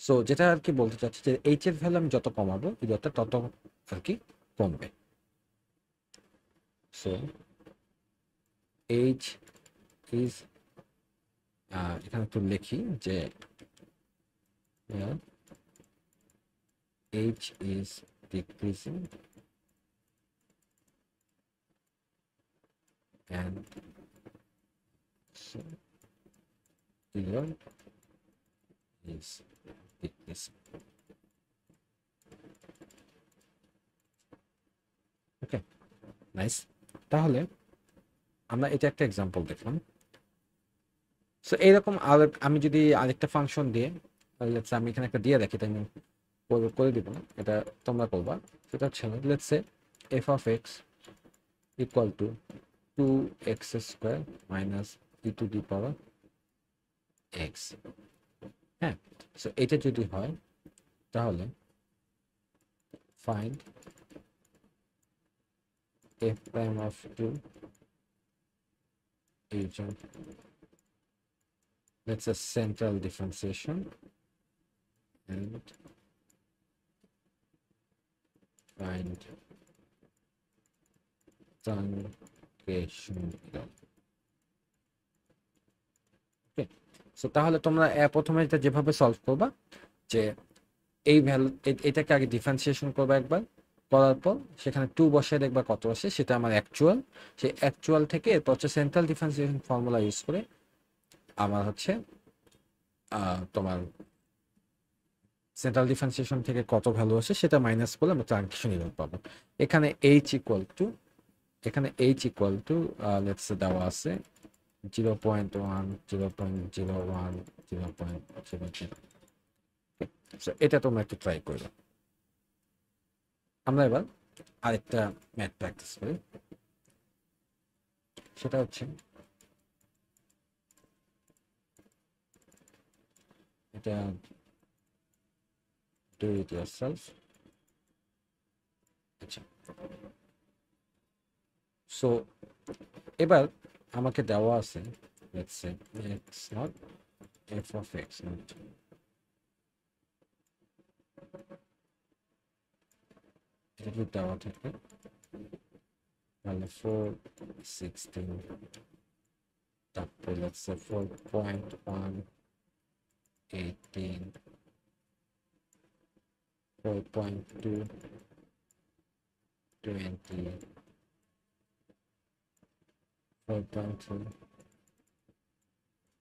Speaker 1: সো যেটা আর কি বলতে চাচ্ছি যে এইচ এর ভ্যালু আমি যত কমাবো ইউজারটা তত আর কি কমবে। সো এইচ ইজ, এখানে একটু লিখি যে H is decreasing and so error is decreasing. Okay, nice. তাহলে আমরা এটা একটা এক্সাম্পল দেখলাম। সো এইরকম আর আমি যদি আরেকটা ফাংশন দিয়ে, লেটস আমি এখানে একটা দিয়ে রাখি, তাই আমি করে দিব না, এটা তোমরা করবা। সেটা হচ্ছে let's say F of x equal two 2x square minus E to the power x. হ্যাঁ, সো এটা যদি হয় তাহলে find f prime of 2 is let's say central differentiation and find truncation error. Okay, so তাহলে তোমরা প্রথমে এটা যেভাবে সলভ করবা যে এই ভ্যালু এটাকে আগে ডিফারেন্সিয়েশন করবা একবার, করার পর সেখানে 2 বসিয়ে দেখবা কত আসে, সেটা আমার অ্যাকচুয়াল। সেই অ্যাকচুয়াল থেকে এরপর হচ্ছে সেন্ট্রাল ডিফারেন্সিয়েশন ফর্মুলা ইউজ করে আমার হচ্ছে তোমার সেন্ট্রাল ডিফারেন্সিয়েশন থেকে কত ভ্যালু আসে সেটা মাইনাস করলে আমরা ট্রানজিশন ইভেন্ট পাবো। এখানে এইচ ইকুয়াল টু লেটস দেওয়া আছে 0.1 0.01 0.00। সো এটা তোমরা একটু ট্রাই করবে। আমরা এবার আরেকটা ম্যাথ প্র্যাকটিস করি, সেটা হচ্ছে এটা do it yourself। আচ্ছা, সো এবার আমাকে দেওয়া আছে let's say x not f of x not এটা যদি দেওয়া থাকে তাহলে 416, তারপরে let's say 4.1 18 4.2 20 4.2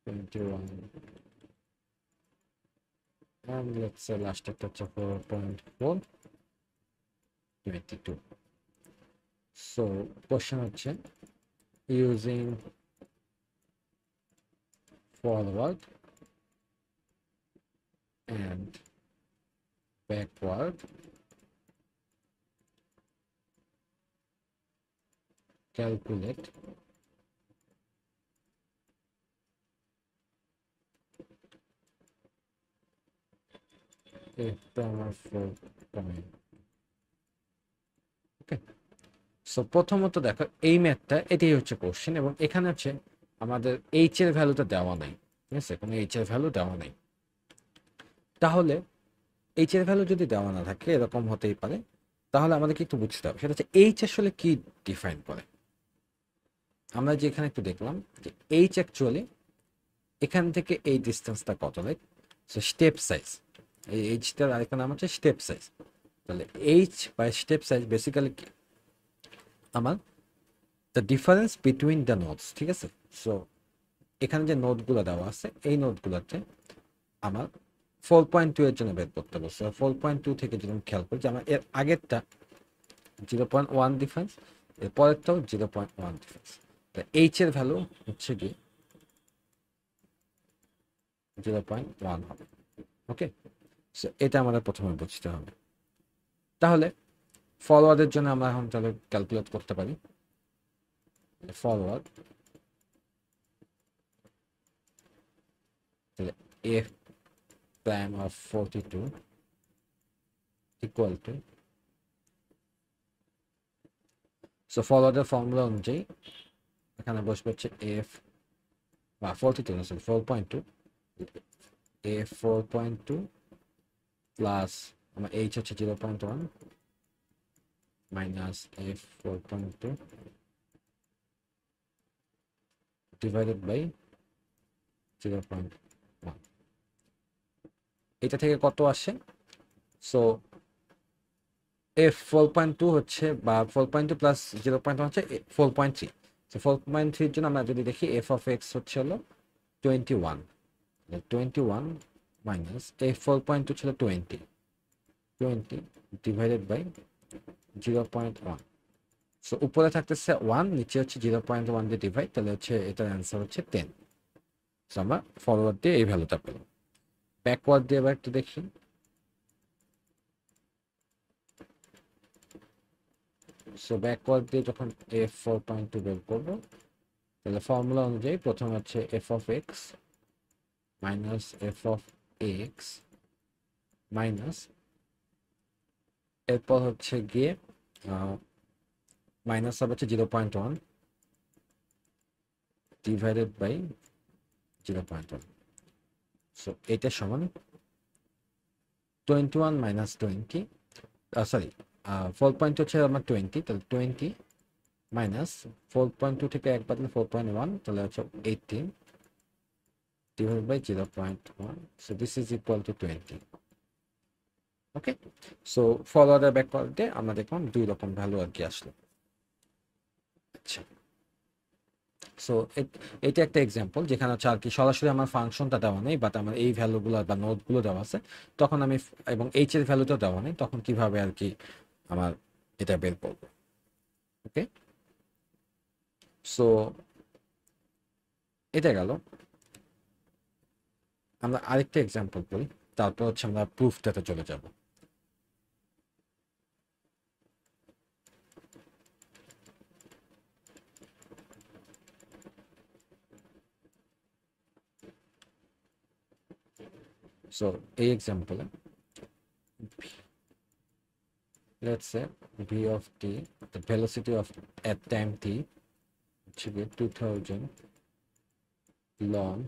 Speaker 1: 21 and let's say last একটা হচ্ছে 4.4 22। so question হচ্ছে using forward and backward calculate f prime of 4 point। Okay, so প্রথমত দেখো এই ম্যাথটা এটাই হচ্ছে কোশ্চেন, এবং এখানে হচ্ছে আমাদের এইচ এর ভ্যালুটা দেওয়া নাই, ঠিক আছে, কোনো এইচ এর ভ্যালু দেওয়া নাই। তাহলে এইচ এর ভ্যালু যদি দেওয়া না থাকে, এরকম হতেই পারে, তাহলে আমাদেরকে একটু বুঝতে হবে সেটা হচ্ছে এইচ আসলে কি ডিফাইন করে। আমরা যে এখানে একটু দেখলাম যে এইচ অ্যাকচুয়ালি এখান থেকে এই ডিস্টেন্সটা কত, লাইক সো স্টেপ সাইজ, এই এইচটার আরেকটা নাম হচ্ছে স্টেপ সাইজ। তাহলে h by step size basically কি আমার the difference between the nodes, ঠিক আছে। সো এখানে যে নোটগুলো দেওয়া আছে এই নোটগুলোতে আমার 4.2 এর জন্য বের করতে বলছে। 4.2 থেকে যদি আমি খেয়াল করি যে আমার এর আগেরটা 0.1 ডিফারেন্স, এর পরেরটাও 0.1 ডিফারেন্স, এইচ এর ভ্যালু হচ্ছে কি 0.1 হবে। ওকে, সো এটা আমাদের প্রথমে বুঝতে হবে। তাহলে ফরওয়ার্ডের জন্য আমরা এখন তাহলে ক্যালকুলেট করতে পারি। ফরওয়ার্ড তাহলে f prime of 42 equal to, so ফরওয়ার্ডের ফর্মুলা অনুযায়ী এখানে বসবে হচ্ছে f বা 42 না সরি 4.2 f 4.2 প্লাস আমার এইচ হচ্ছে 0.1 মাইনাস এফ 4.2 ডিভাইডেড বাই 0.1। এটা থেকে কত আসে? সো এফ 4.2 হচ্ছে, বা 4.2 প্লাস 0.1 হচ্ছে 4.3। সো 4.3 জন্য আমরা যদি দেখি এফ অফ এক্স হচ্ছে হলো 21, 21 মাইনাস এফ 4.2 ছিল 20 ডিভাইডেড বাই 0.1। সো উপরে থাকতেছে 1, নিচে হচ্ছে 0.1 দিয়ে ডিভাইড, তাহলে হচ্ছে এটার অ্যান্সার হচ্ছে 10। সো আমরা ফরওয়ার্ড দিয়ে এই ভ্যালুটা পেলাম। ব্যাকওয়ার্ড দিয়ে এবার একটু দেখি। সো ব্যাকওয়ার্ড দিয়ে যখন এফ 4.2 বের করবো, তাহলে ফর্মুলা অনুযায়ী প্রথমে হচ্ছে F of x minus F of x minus, এরপর হচ্ছে গিয়ে মাইনাস হবে হচ্ছে 0.1 ডিভাইডেড বাই 0.1। সো এটা সমান 21 মাইনাস 20, সরি 4.2 হচ্ছে আমার 20, তাহলে 20 মাইনাস 4.2 থেকে এক বাদলে 4.1, তাহলে হচ্ছে 18 divided by 0.1. So this is equal to 20. ওকে, সো ফরওয়ার্ড আর ব্যাকওয়ার্ডে আমরা দেখলাম দুই রকম ভ্যালু আর কি আসলো। আচ্ছা, সো এটা একটা এক্সাম্পল যেখানে হচ্ছে আর কি সরাসরি আমার ফাংশনটা দেওয়া নেই, বাট আমার এই ভ্যালুগুলো বা নোটগুলো দেওয়া আছে, তখন আমি এবং এইচ এর ভ্যালুটাও দেওয়া নেই, তখন কিভাবে আর কি আমার এটা বের করবো। ওকে, সো এটা গেল। আমরা আরেকটা এক্সাম্পল করি, তারপর হচ্ছে আমরা প্রুফটাতে চলে যাব। সো এই এক্সাম্পলে let's say v of t, the velocity of at time t, which will be 2000 ln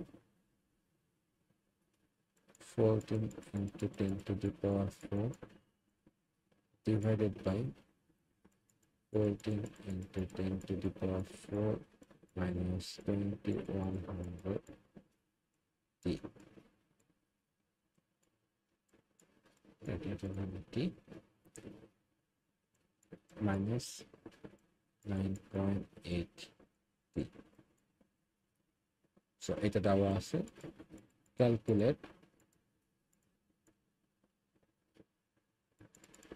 Speaker 1: 14 into 10 to the power 4 divided by 14 into 10 to the power 4 minus 2100 t, t minus 9.8 t. So এটা দেওয়া আছে, calculate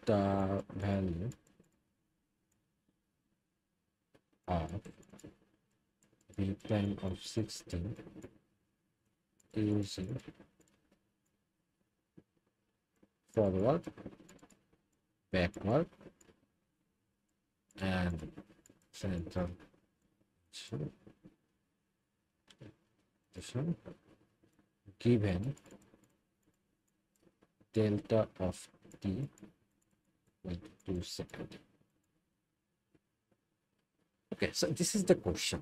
Speaker 1: the value of v prime of 16 using forward, backward and central given delta of t with 2 seconds. Okay, so this is the question.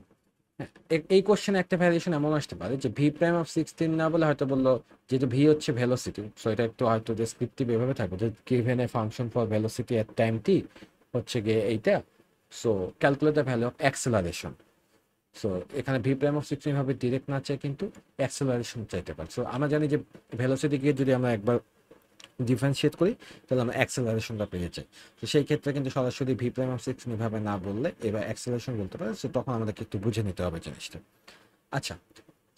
Speaker 1: এই কোশ্চেনে একটা variation এমন আসতে পারে যে ভি প্রাইম অফ 16 না বলে হয়তো বললো, যেহেতু ভি হচ্ছে ভেলোসিটি, সো এটা একটু হয়তো ডেসক্রিপটিভ এভাবে থাকবে যে given a function for velocity at time T হচ্ছে গিয়ে এইটা, so calculate the value of acceleration. So এখানে ভি প্রাইম অফ 16 ভাবে ডিরেক্ট না চাই, কিন্তু অ্যাক্সেলারেশন চাইতে পারে। সো আমরা জানি যে ভেলোসিটিকে যদি আমরা একবার ডিফারেন্সিয়েট করি তাহলে আমরা অ্যাক্সেলারেশনটা পেয়ে যাই। তো সেই ক্ষেত্রে কিন্তু সরাসরি ভি প্রাইম অফ 16 এভাবে না বললে এবার অ্যাক্সেলারেশন বলতে পারে, সো তখন আমাদেরকে একটু বুঝে নিতে হবে জিনিসটা। আচ্ছা,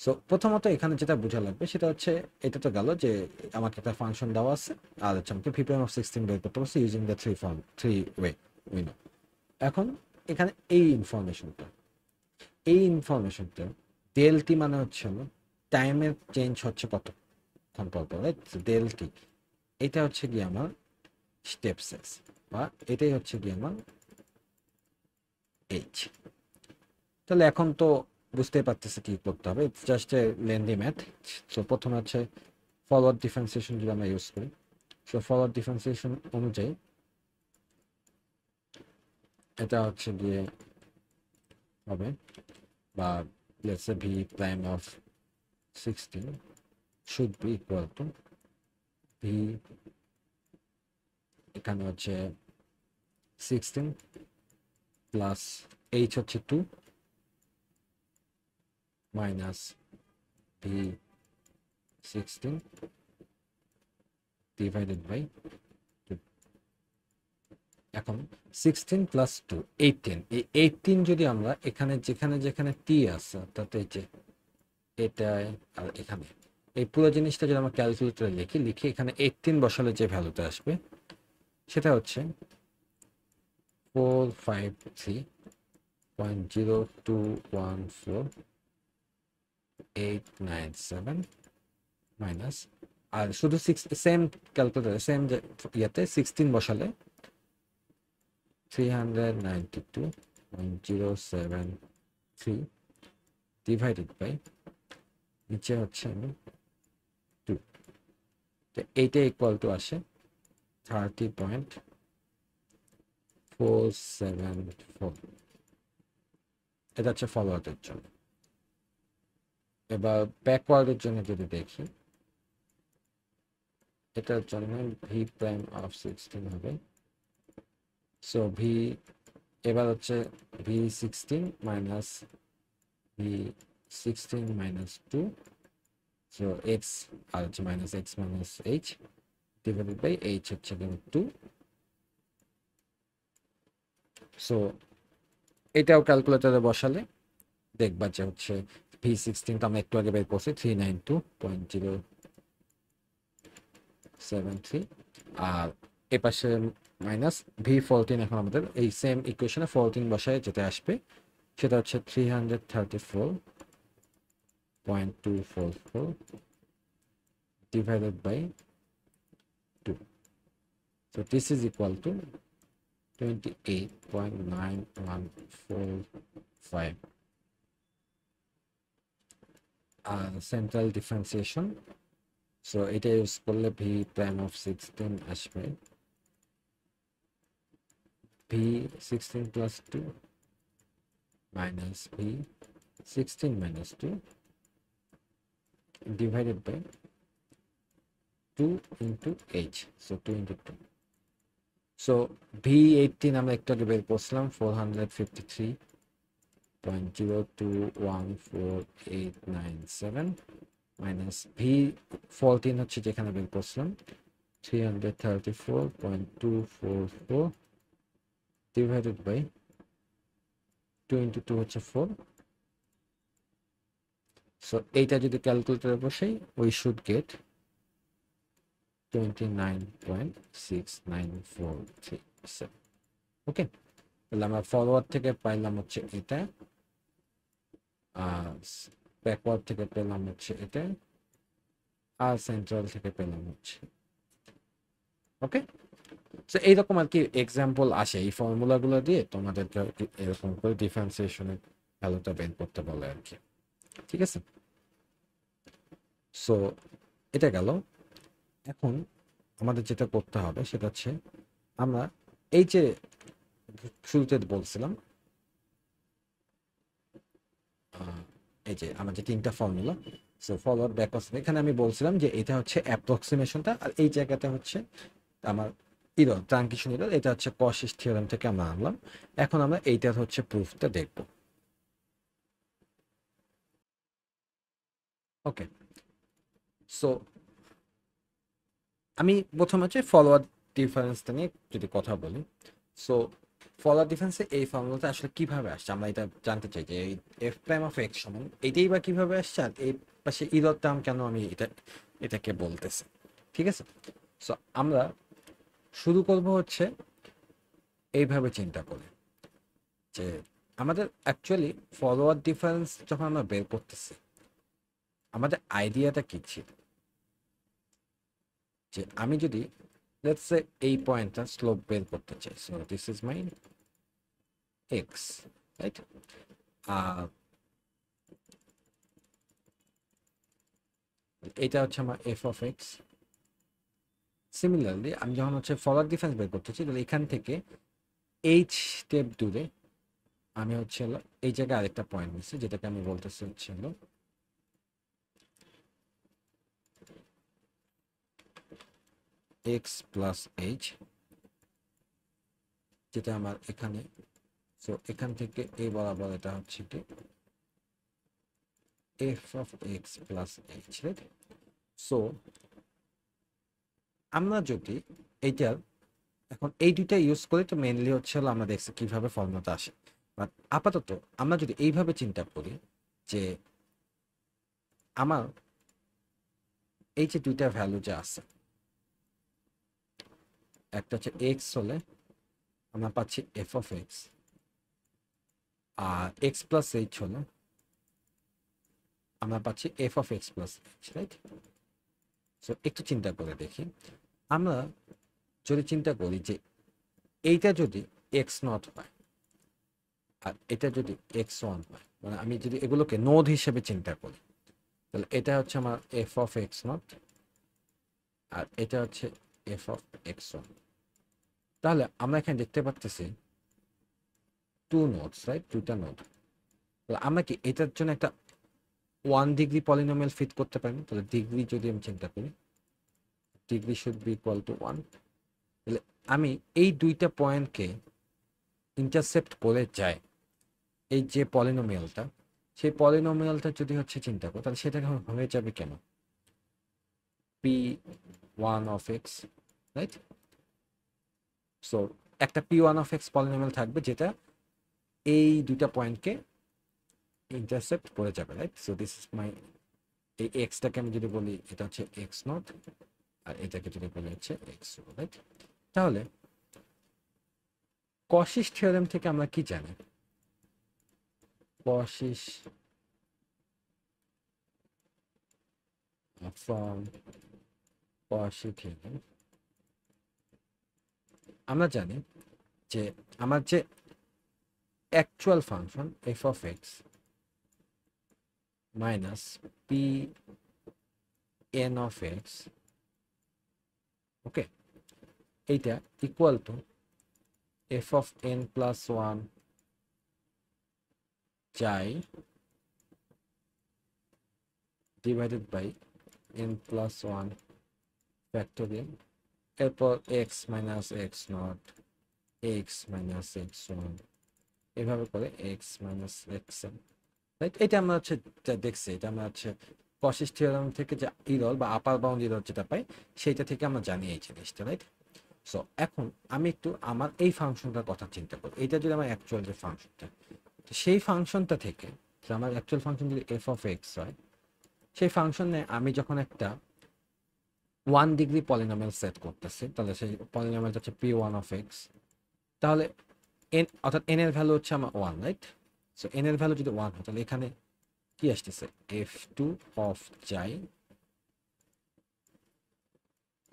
Speaker 1: সো প্রথমত এখানে যেটা বোঝা লাগবে সেটা হচ্ছে, এটা তো গেল যে আমাকে একটা ফাংশন দেওয়া আছে আর হচ্ছে আমাকে ভি প্রাইম অফ 16 বের করতে বলছে using the three way we know. এখন এখানে এই ইনফরমেশনটা ডেল টি মানে হচ্ছে টাইমের চেঞ্জ হচ্ছে কতক্ষণ পর পর, ডেল টি এটা হচ্ছে গিয়ে আমার স্টেপ সাইজ, বা এটাই হচ্ছে গিয়ে আমার এইচ। তাহলে এখন তো বুঝতেই পারতেছে কি করতে হবে, it's just a lengthy math. So প্রথমে হচ্ছে ফরওয়ার্ড ডিফারেন্সিয়েশন যদি আমরা ইউজ করি, সো ফরওয়ার্ড ডিফারেন্সিয়েশন অনুযায়ী এটা হচ্ছে গিয়ে হবে, বা let's say V prime of 16 should be equal to v এখানে হচ্ছে 16 প্লাস h হচ্ছে 2 মাইনাস ভি 16 ডিভাইডেড বাই 2। এখন 16 প্লাস 2 18, এই 18 যদি আমরা এখানে যেখানে যেখানে টি আছে অর্থাৎ এই যে এটাই আর এখানে এই পুরো জিনিসটা যদি আমরা ক্যালকুলেটরে লিখি এখানে 18 বসালে যে ভ্যালুটা আসবে সেটা হচ্ছে 453.0214897 মাইনাস, আর শুধু সেম ক্যালকুলেটর সেম ইয়াতে 16 বসালে 392.073 ডিভাইডেড বাই নিচে হচ্ছে 2, তো এইটা ইকুয়াল টু আসে 30.474। এটা হচ্ছে ফরওয়ার্ডের জন্য। এবার ব্যাকওয়ার্ডের জন্য যদি দেখি এটার জন্য ভি প্রাইম অফ 16 হবে, সো ভি এবার হচ্ছে V 16 minus V 16 minus 2, so X আর হচ্ছে minus X minus H divided by H হচ্ছে 2। সো এটাও ক্যালকুলেটরে বসালে দেখবা যে হচ্ছে ভি 16 তো আমরা একটু আগে বের করছি 392.073, আর এ পাশে মাইনাস ভি 14, এখন আমাদের এই সেম ইকুয়েশনে 14 বসায় যেটা আসবে সেটা হচ্ছে 334.244 divided by 2, so this is equal to 28.9145 central differentiation. So এটা ইউজ করলে ভি প্রাইম অফ 16 আসবে V 16 plus 2 minus V 16 minus 2 divided by 2 into h, so 2 into 2, so v18 আমরা একটু আগে বের করছিলাম 453.0214897 মাইনাস v14 হচ্ছে যেখানে বের করছিলাম 334.244 divided by 2 into 2 হচ্ছে 4, সো এইটা যদি ক্যালকুলেটরে বসাই we should get 29.6943। ওকে, তাহলে আমরা ফরওয়ার্ড থেকে পাইলাম হচ্ছে এটা, আর ব্যাকওয়ার্ড থেকে পেলাম হচ্ছে এটা, আর সেন্ট্রাল থেকে পেলাম হচ্ছে। ওকে, সো এইরকম আর কি এক্সাম্পল আসে এই ফর্মুলাগুলো দিয়ে তোমাদেরকে এরকম করে ডিফারেন্সিয়েশনের ভ্যালুটা বের করতে বলে আর কি। ঠিক আছে, সো এটা গেল। এখন আমাদের যেটা করতে হবে সেটা হচ্ছে আমরা এই যে শুরুতে বলছিলাম এই যে আমার যে তিনটা ফর্মুলা, সো ফরওয়ার্ড ব্যাকওয়ার্ড, এখানে আমি বলছিলাম যে এটা হচ্ছে অ্যাপ্রক্সিমেশনটা, আর এই জায়গাটা হচ্ছে আমার ইরর ট্রানজিশন ইরর, এটা হচ্ছে কশিস থিওরেম থেকে আমরা আনলাম। এখন আমরা এইটার হচ্ছে প্রুফটা দেখব। ওকে, সো আমি প্রথম হচ্ছে ফরওয়ার্ড ডিফারেন্সটা নিয়ে যদি কথা বলি। সো ফরওয়ার্ড ডিফারেন্সে এই ফর্মুলাটা আসলে কিভাবে আসছে আমরা এটা জানতে চাই, যে এই এফ প্রাইম অফ এক্স সমান এটাই বা কিভাবে আসছে, আর এই পাশে ইরর টার্ম কেন আমি এটাকে বলতেছি। ঠিক আছে, সো আমরা শুরু করব হচ্ছে এইভাবে চিন্তা করে যে আমাদের অ্যাকচুয়ালি ফরওয়ার্ড ডিফারেন্স যখন আমরা বের করতেছি আমাদের আইডিয়াটা কি ছিল, যে আমি যদি লেটস সে এই পয়েন্টটা স্লোপ বের করতে চাই, so this is my X, right, আর এটা হচ্ছে আমার এফ অফ এক্স। সিমিলারলি আমি যখন হচ্ছে ফরওয়ার্ড ডিফারেন্স বের করতেছি তাহলে এখান থেকে এইচ স্টেপ দূরে আমি হচ্ছে হলো এই জায়গায় আরেকটা পয়েন্ট নিচ্ছি, যেটাকে আমি বলতেছি হচ্ছে হলো এক্স প্লাস এইচ যেটা আমার এখানে, সো এখান থেকে এই বরাবর এটা হচ্ছে কি F of x plus h, right? So আমরা যদি এইটার এখন এই দুইটা ইউজ করি, তো মেইনলি হচ্ছে হলো আমরা দেখছি কিভাবে ফর্মুলাটা আসে। বাট আপাতত আমরা যদি এইভাবে চিন্তা করি যে আমার এই যে দুইটা ভ্যালু যে আছে, একটা হচ্ছে এক্স হলে আমরা পাচ্ছি এফ অফ এক্স, আর এক্স প্লাস এইচ হলে আমরা পাচ্ছি f of x plus h, right? So একটু চিন্তা করে দেখি, আমরা যদি চিন্তা করি যে এইটা যদি এক্স নট হয় আর এটা যদি এক্স ওয়ান হয়, মানে আমি যদি এগুলোকে নোড হিসেবে চিন্তা করি, তাহলে এটা হচ্ছে আমার এফ অফ এক্স নট আর এটা হচ্ছে এফ অফ এক্স ওয়ান। তাহলে আমরা এখানে দেখতে পাচ্ছি টু নোডস, রাইট? দুইটা নোড। তাহলে আমরা কি এটার জন্য একটা 1 ডিগ্রি পলিনোমিয়াল ফিট করতে পারি? তাহলে ডিগ্রি যদি আমি চিন্তা করি, degree should be equal two 1। তাহলে আমি এই দুইটা পয়েন্টকে ইন্টারসেপ্ট করে যাই এই যে পলিনোমিয়ালটা, সেই পলিনোমিয়ালটা যদি হচ্ছে চিন্তা করি, তাহলে সেটা হয়ে যাবে কেন P one of X, right? So একটা P one of X polynomial থাকবে যেটা এই দুইটা পয়েন্টকে ইন্টারসেপ্ট করে যাবে, right? So this is my, এই এক্সটাকে আমি যদি বলি এটা হচ্ছে এক্স নট, আর এটাকে যদি বলি হচ্ছে এক্স, রাইট? তাহলে কশিস থিওরেম থেকে আমরা কি জানি? কশিস ফ্রম কশি থিওরেম আমরা জানি যে আমার যে actual function F of x minus P N of X, okay, এইটা equal to F of N plus one যাই divided by N plus one factorial, এরপর X minus x not, X minus x one, এভাবে করে X minus X N, right? এটা আমরা হচ্ছে দেখছি, এটা আমরা হচ্ছে কশিস থিওরেম থেকে যে ইরর বা আপার বাউন্ড ইরর যেটা পাই, সেইটা থেকে আমরা জানি এই জিনিসটা, রাইট? সো এখন আমি একটু আমার এই ফাংশনটার কথা চিন্তা করি, এটা যদি আমার অ্যাকচুয়াল যে ফাংশনটা, সেই ফাংশনটা থেকে আমার অ্যাকচুয়াল ফাংশন যদি এফ অফ এক্স হয়, সেই ফাংশনে আমি যখন একটা 1 ডিগ্রি পলিনোমিয়াল সেট করতেছি, তাহলে সেই পলিনোমিয়ালটা হচ্ছে পি ওয়ান অফ এক্স, তাহলে এন অর্থাৎ এন এর ভ্যালু হচ্ছে আমার ওয়ান, রাইট? সো এন এর ভ্যালু যদি ওয়ান হয়, তাহলে এখানে কি আসতেছে এফ টু অফ জাই,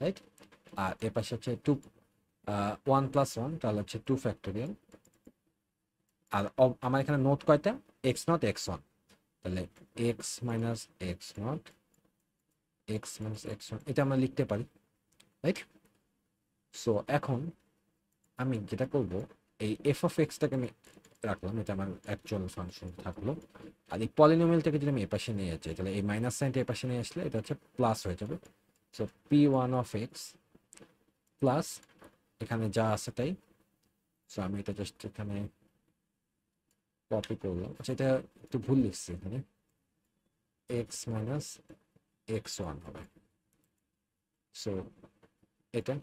Speaker 1: রাইট? আর এর পাশে হচ্ছে টু ওয়ান প্লাস ওয়ান, তাহলে হচ্ছে টু ফ্যাক্টোরিয়াল। আর আমার এখানে নোট কয়টা? এক্স নট এক্স ওয়ান, তাহলে x minus x not, X minus x one, এটা আমরা লিখতে পারি, রাইট? সো এখন আমি যেটা করব, এই এফ অফ এক্সটাকে আমি রাখলাম, এটা আমার অ্যাকচুয়াল ফাংশন থাকলো। আর এই পলিনোমিয়ালটাকে যদি আমি এ পাশে নিয়ে যাই, তাহলে এই মাইনাস সাইনটা এ পাশে নিয়ে আসলে এটা হচ্ছে প্লাস হয়ে যাবে। So P one of x plus এখানে যা আছে তাই। সো আমি এটা জাস্ট এখানে কপি করলাম, আচ্ছা এটা একটু ভুল লিখছি, এখানে এক্স মাইনাস এক্স ওয়ান হবে। সো এটা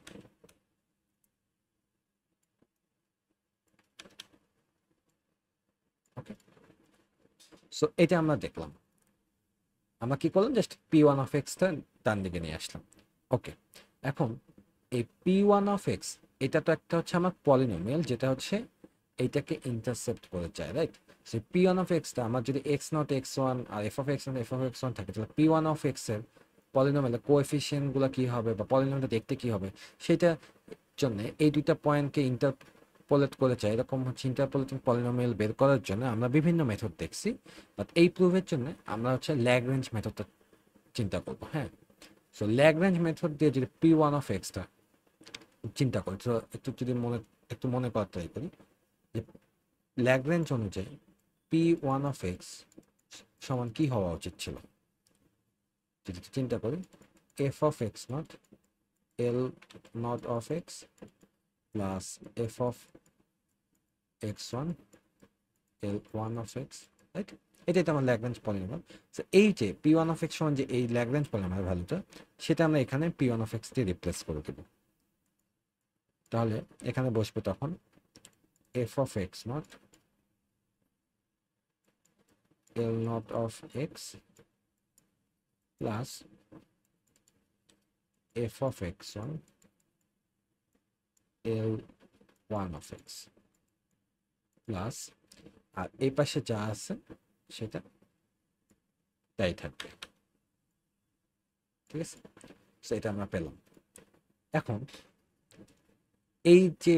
Speaker 1: ওকে। সো এটা আমরা দেখলাম, আমরা কি করলাম, জাস্ট পি ওয়ান অফ এক্সটা ডান দিকে নিয়ে আসলাম, ওকে। এখন এই পি ওয়ান অফ এক্স, এটা তো একটা হচ্ছে আমার পলিনোমিয়াল যেটা হচ্ছে এইটাকে ইন্টারসেপ্ট করে যায়, রাইট? সেই পি ওয়ান অফ এক্সটা আমার যদি এক্স নট এক্স ওয়ান আর f of x naught f of x one থাকে, তাহলে পি ওয়ান অফ এক্স এর পলিনোমিয়ালের কোএফিসিয়েন্ট গুলো কি হবে বা পলিনোমিয়ালটা দেখতে কি হবে, সেটা জন্য এই দুইটা পয়েন্টকে ইন্টারপোলেট করে চাই, এরকম হচ্ছে ইন্টারপোলেটিং পলিনোমিয়াল বের করার জন্য আমরা বিভিন্ন মেথড দেখছি। বাট এই প্রুফের জন্য আমরা হচ্ছে ল্যাগ্রেঞ্জ মেথডটা চিন্তা করবো, হ্যাঁ। সো ল্যাগ্রেঞ্জ মেথড দিয়ে যদি পি ওয়ান অফ এক্সটা চিন্তা করি, তো একটু মনে করার ট্রাই করি যে ল্যাগ্রেঞ্জ অনুযায়ী পি ওয়ান অফ এক্স সমান কি হওয়া উচিত ছিল, যদি চিন্তা করি F of x not L not of x plus F of x1 L1 of x, right? এটাই তো আমার ল্যাগ্রেঞ্জ পলিনোমিয়াল। সো এই যে p1 of x সমান যে এই ল্যাগ্রেঞ্জ পলিনোমিয়াল ভ্যালুটা, সেটা আমরা এখানে p1 of x দিয়ে রিপ্লেস করে দেব। তাহলে এখানে বসবে তখন f of x not L not of x plus f of x1 L1 of x plus, আর এই পাশে যা আছে সেটা তাই থাকবে, ঠিক আছে? সো এটা আমরা পেলাম। এখন এই যে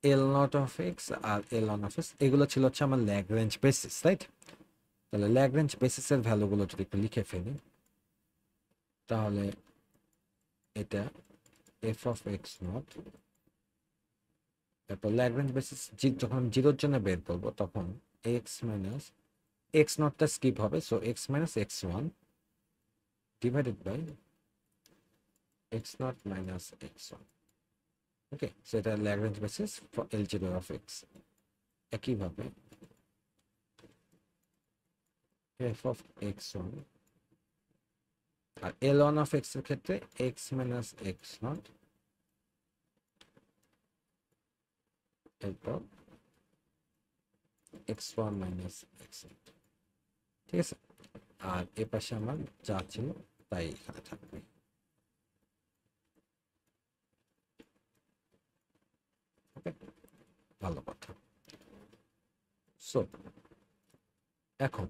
Speaker 1: এল নট অফ এক্স আর এল ওয়ান অফ এক্স এগুলো ছিল হচ্ছে আমার ল্যাগ্রেঞ্জ বেসিস, রাইট? তাহলে ল্যাগ্রেঞ্জ বেসিসের ভ্যালুগুলো যদি একটু লিখে ফেলি, তাহলে এটা এফ অফ এক্স নট, তারপর ল্যাগ্রেঞ্জ বেসিস যখন জিরোর জন্য বের করবো তখন এক্স মাইনাস এক্স নটটা স্কিপ হবে, so X minus x one divided by x not minus x one. Okay, so এটা Lagrange basis for L zero of x. একইভাবে এফ অফ এক্স ওয়ান আর এল ওয়ান অফ এক্স এর ক্ষেত্রে x minus x naught, এরপর x one minus x naught, ঠিক আছে? আর এ পাশে আমার যা ছিল তাই এখানে থাকবে। ওকে, ভালো কথা। সো এখন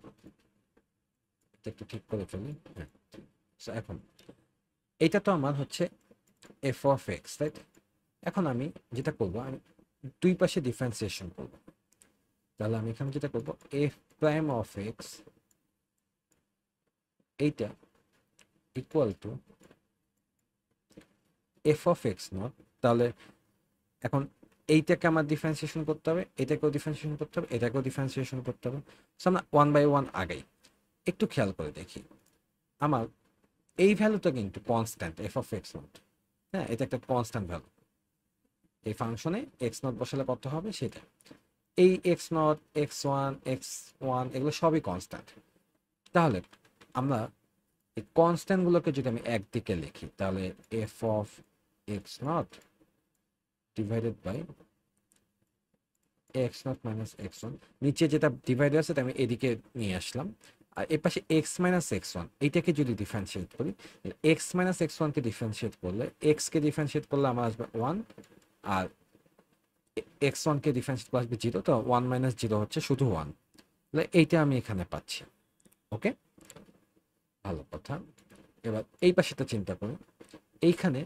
Speaker 1: একটু ঠিক করে ফেলি। হ্যাঁ, সো এখন এইটা তো আমার হচ্ছে এফ অফ এক্স, রাইট? এখন আমি যেটা করবো, আমি দুই পাশে ডিফারেন্সিয়েশন করব। তাহলে আমি এখানে যেটা করবো, এফ প্রাইম অফ এক্স এইটা equal to F of x not. তাহলে এখন এইটাকে আমার ডিফারেন্সিয়েশন করতে হবে, এটাকেও ডিফারেন্সিয়েশন করতে হবে, এটাকেও ডিফারেন্সিয়েশন করতে হবে। সো আমরা ওয়ান বাই ওয়ান আগাই। একটু খেয়াল করে দেখি, আমার এই ভ্যালুটা কিন্তু constant F of x not. হ্যাঁ, এটা একটা কনস্ট্যান্ট ভ্যালু। এই ফাংশনে এক্স নট বসালে কত হবে সেটা। এই এক্স নট, এক্স ওয়ান এগুলো সবই কনস্ট্যান্ট। তাহলে আমরা এই কনস্ট্যান্টগুলোকে যদি আমি একদিকে লিখি, তাহলে F of x naught divided by x not minus x one, নিচে যেটা ডিভাইডার আছে আমি এদিকে নিয়ে আসলাম। আর এর পাশে এক্স মাইনাস এক্স ওয়ান এইটাকে যদি ডিফারেন্সিয়েট করি, এক্স মাইনাস এক্স ওয়ানকে ডিফারেন্সিয়েট করলে, এক্সকে ডিফারেন্সিয়েট করলে আমার আসবে ওয়ান, আর এক্স ওয়ানকে ডিফারেন্সিয়েট করলে আসবে জিরো। তো ওয়ান মাইনাস জিরো হচ্ছে শুধু ওয়ান। তাহলে এইটা আমি এখানে পাচ্ছি। ওকে, ভালো কথা। এবার এই পাশেটা চিন্তা করি, এইখানে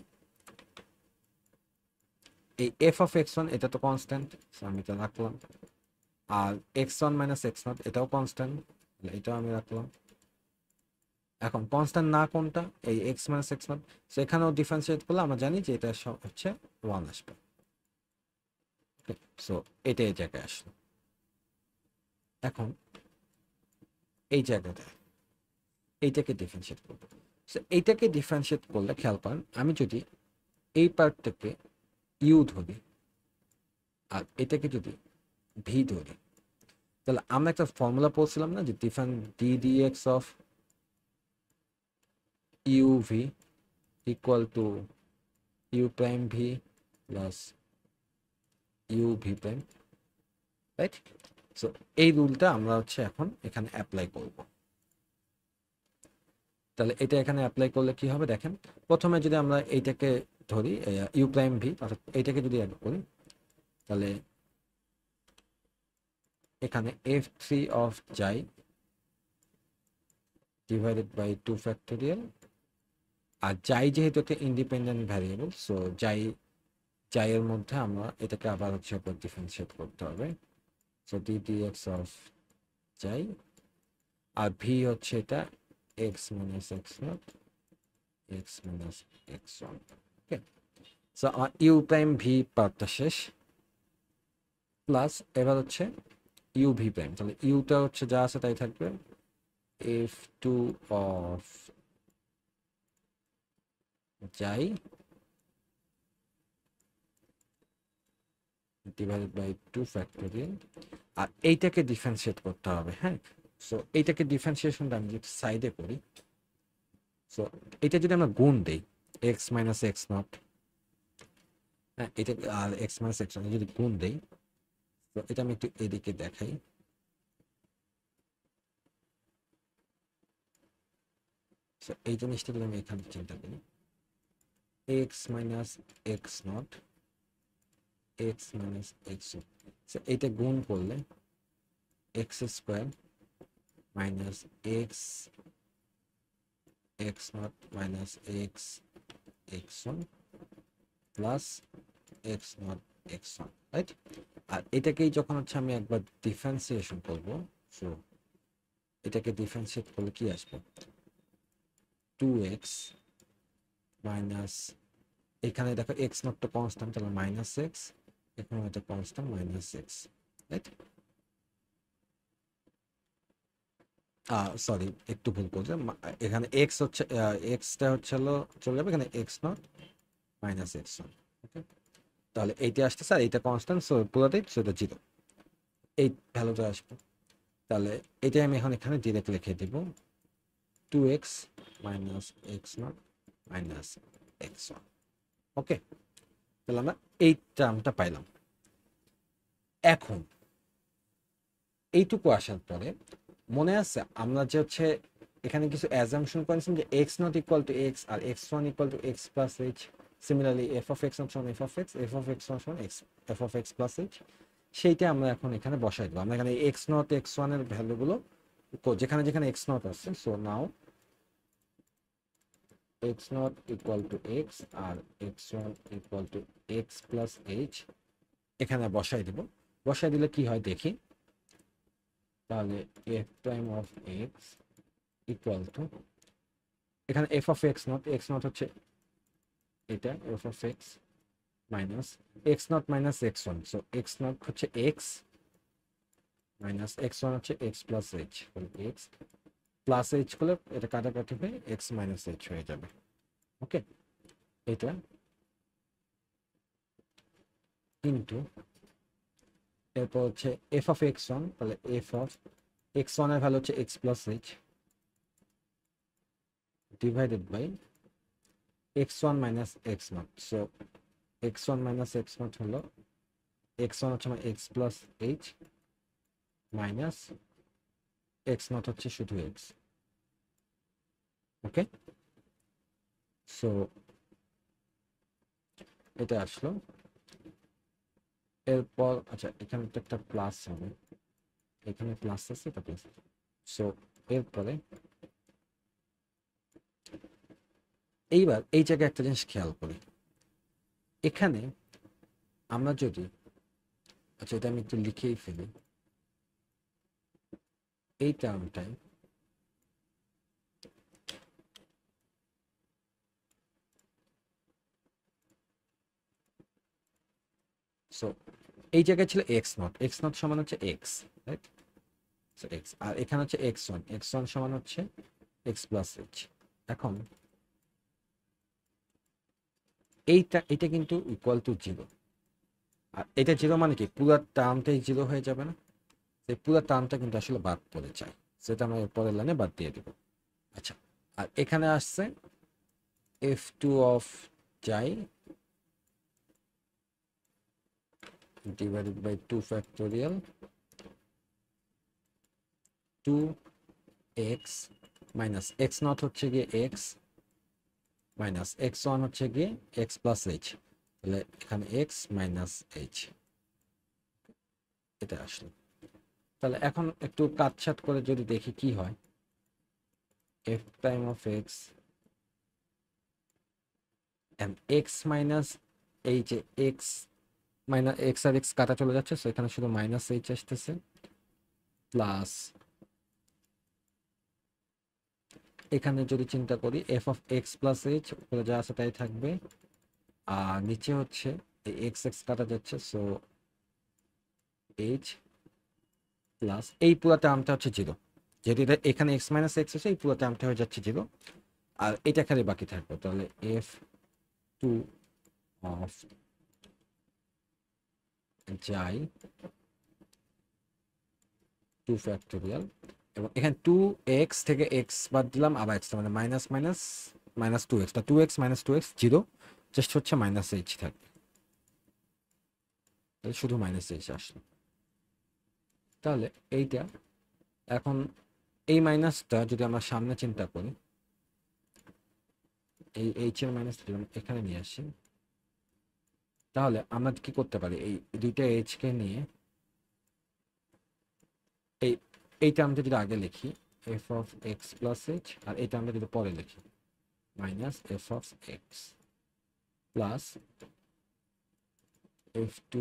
Speaker 1: এই এফ অফ এক্স ওয়ান এটা তো কনস্ট্যান্ট, আমি এটা রাখলাম। আর x one minus x not এটাও কনস্ট্যান্ট, এটাও আমি রাখলাম। এখন কনস্ট্যান্ট না কোনটা, এই X minus x not. So এখানেও ডিফারেন্সিয়েট করলে আমরা জানি যে এটা হচ্ছে ওয়ান আসবে। সো এটা এই জায়গায় আসলো। এখন এই জায়গাটা এইটাকে ডিফারেন্সিয়েট করবো। সো এইটাকে ডিফারেন্সিয়েট করলে খেয়াল করেন, আমি যদি এই পার্টটাকে ইউ ধরি আর এটাকে যদি ভি ধরি, তাহলে আমরা একটা ফর্মুলা পড়ছিলাম না, যে d dx of u v equal to u prime v plus u v prime, right? So এই রুলটা আমরা হচ্ছে এখন এখানে অ্যাপ্লাই করব। তাহলে এটা এখানে অ্যাপ্লাই করলে কি হবে দেখেন, প্রথমে যদি আমরা এইটাকে ধরি ইউ প্রাইম ভি, অর্থাৎ এইটাকে যদি অ্যাড করি, তাহলে এখানে এফ থ্রি অফ জাই ডিভাইডেড বাই টু ফ্যাক্টোরিয়াল। আর জাই যেহেতু একটা ইন্ডিপেন্ডেন্ট ভ্যারিয়েবল, সো জাইয়ের মধ্যে আমরা এটাকে আবার হচ্ছে ডিফারেন্সিয়েট করতে হবে। সো ডি ডিএক্স অফ জাই, আর ভি হচ্ছে এটা x minus x not X minus x one. Okay, so আমার ইউ প্রাইম ভি পার্টটা শেষ। প্লাস এবার হচ্ছে ইউ ভি প্রাইম, তাহলে ইউটা হচ্ছে যা আছে তাই থাকবে, এফ টু অফ জাই ডিভাইডেড বাই 2 ফ্যাক্টোরিয়াল। আর এইটাকে ডিফারেন্সিয়েট করতে হবে, হ্যাঁ। সো এইটাকে ডিফারেন্সিয়েশনটা আমি যদি সাইডে করি, সো এটা যদি আমরা গুণ দেই এক্স মাইনাস এক্স নট, হ্যাঁ, এটা আর এক্স মাইনাস এক্স নট যদি গুণ দেই, তো এটা আমি একটু এদিকে দেখাই। সো এই জিনিসটা যদি আমি এখানে চিন্তা করি, X minus x not, X minus x not, so এইটা গুণ করলে X square minus X X not minus X X one plus X not x one, right. আর এটাকেই যখন হচ্ছে আমি একবার ডিফারেন্সিয়েশন করব, সো এটাকে ডিফারেন্সিয়েট করলে কি আসবে, 2x মাইনাস, এখানে দেখো এক্স নটটা কনস্ট্যান্ট, তাহলে মাইনাস এক্স, এখানে এটা constant minus x, right. Sorry, একটু ভুল করছে, এখানে এক্স হচ্ছে, এক্সটা হচ্ছে হলো চলে যাবে এখানে X not minus x one, okay. তাহলে এইটা আসতেছে আর এইটা কনস্ট্যান্ট, সো পুরোটাই সেটা জিরো, এই ভ্যালুটা আসবে। তাহলে এটাই আমি এখন এখানে ডিরেক্ট লিখে দিব, 2x minus x not minus x one, okay. তাহলে আমরা এই টার্মটা পাইলাম। এখন এইটুকু আসার পরে মনে আছে আমরা যে হচ্ছে এখানে কিছু অ্যাজাম্পশন করেছিলাম যে x not equal to x আর x one equal to x plus H, similarly F of X সমান F of X, F of X সমান X F of x plus H, সেইটা আমরা এখন এখানে বসাই দেবো। আমরা এখানে এক্স নট এক্স ওয়ানের ভ্যালুগুলো যেখানে যেখানে এক্স নট আছে, so now x not equal to x আর x one equal to x plus h এখানে বসাই দিব। বসাই দিলে কি হয় দেখি, তাহলে f prime of x equal to, এখানে এফ অফ এক্স নট হচ্ছে এটা, F of x minus x not minus x one, so x naught হচ্ছে এক্স মাইনাস এক্স ওয়ান হচ্ছে x plus H, x plus h করলে এটা কাটাকাটি হয়ে x minus H হয়ে যাবে, ওকে। এটা কিন্তু এরপর হচ্ছে এফ অফ এক্স ওয়ান, তাহলে এফ অফ এক্স ওয়ানের ভ্যালু হচ্ছে x plus h divided by x one minus x not, so x one minus x naught হলো এক্স ওয়ান হচ্ছে আমার x plus H minus x naught হচ্ছে শুধু x, ওকে। So এটা আসলো। এরপর আচ্ছা এখানে তো একটা প্লাস হবে, এখানে প্লাস আছে, এটা প্লাস, সো এরপরে এইবার এই জায়গায় একটা জিনিস খেয়াল করি, এখানে আমরা যদি, আচ্ছা এটা আমি একটু লিখেই ফেলি, এই টার্মটাই সো এই জায়গায় ছিল এক্স নট সমান হচ্ছে এক্স, রাইট, সো এক্স, আর এখানে হচ্ছে এক্স ওয়ান সমান হচ্ছে এক্স প্লাস এইচ। এখন এটা কিন্তু ইকুয়াল টু জিরো, আর এটা জিরো মানে কি পুরো টার্মটাই জিরো হয়ে যাবে না, সেই পুরো টার্মটা কিন্তু আসলে বাদ পড়ে যায়, সেটা আমরা পরের লাইনে বাদ দিয়ে দিব। আচ্ছা, আর এখানে আসছে এফ টু অফ যাই divided by 2 factorial 2x minus x naught হচ্ছে গিয়ে এক্স মাইনাস এক্স ওয়ান হচ্ছে গিয়ে এক্স প্লাস এইচ, তাহলে এখানে এক্স মাইনাস এইচ, এটা আসলো। তাহলে এখন একটু কাটছাট করে যদি দেখি কি হয়, f prime of x and x minus এই যে এক্স মাইনাস এক্স আর এক্স কাটা চলে যাচ্ছে, সো এখানে শুধু মাইনাস এইচ আসতেছে প্লাস, এখানে যদি চিন্তা করি F of x plus H উপরে যা আছে তাই থাকবে, আর নিচে হচ্ছে এই এক্স এক্স কাটা যাচ্ছে, সো এইচ প্লাস এই পুরো টার্মটা হচ্ছে জিরো, যেহেতু এটা এখানে এক্স মাইনাস এক্স আছে, এই পুরো টার্মটা হয়ে যাচ্ছে জিরো, আর এটা খালি বাকি থাকবে, তাহলে এফ টু অফ যাই 2 ফ্যাক্টোরিয়াল, এবং এখানে 2x থেকে x বাদ দিলাম, আবার x, মানে minus minus minus 2x, 2x minus 2x 0, just হচ্ছে মাইনাস h থাকবে, শুধু মাইনাস h আসলো। তাহলে এইটা এখন এই মাইনাসটা যদি আমরা সামনে চিন্তা করি, এই h এর মাইনাস এখানে নিয়ে আসি, তাহলে আমরা কি করতে পারি, এই দুইটা h কে নিয়ে এই টার্মটা যদি আগে লিখি f অফ x প্লাস h, আর এই টার্মটা যদি পরে লিখি minus f of x plus f2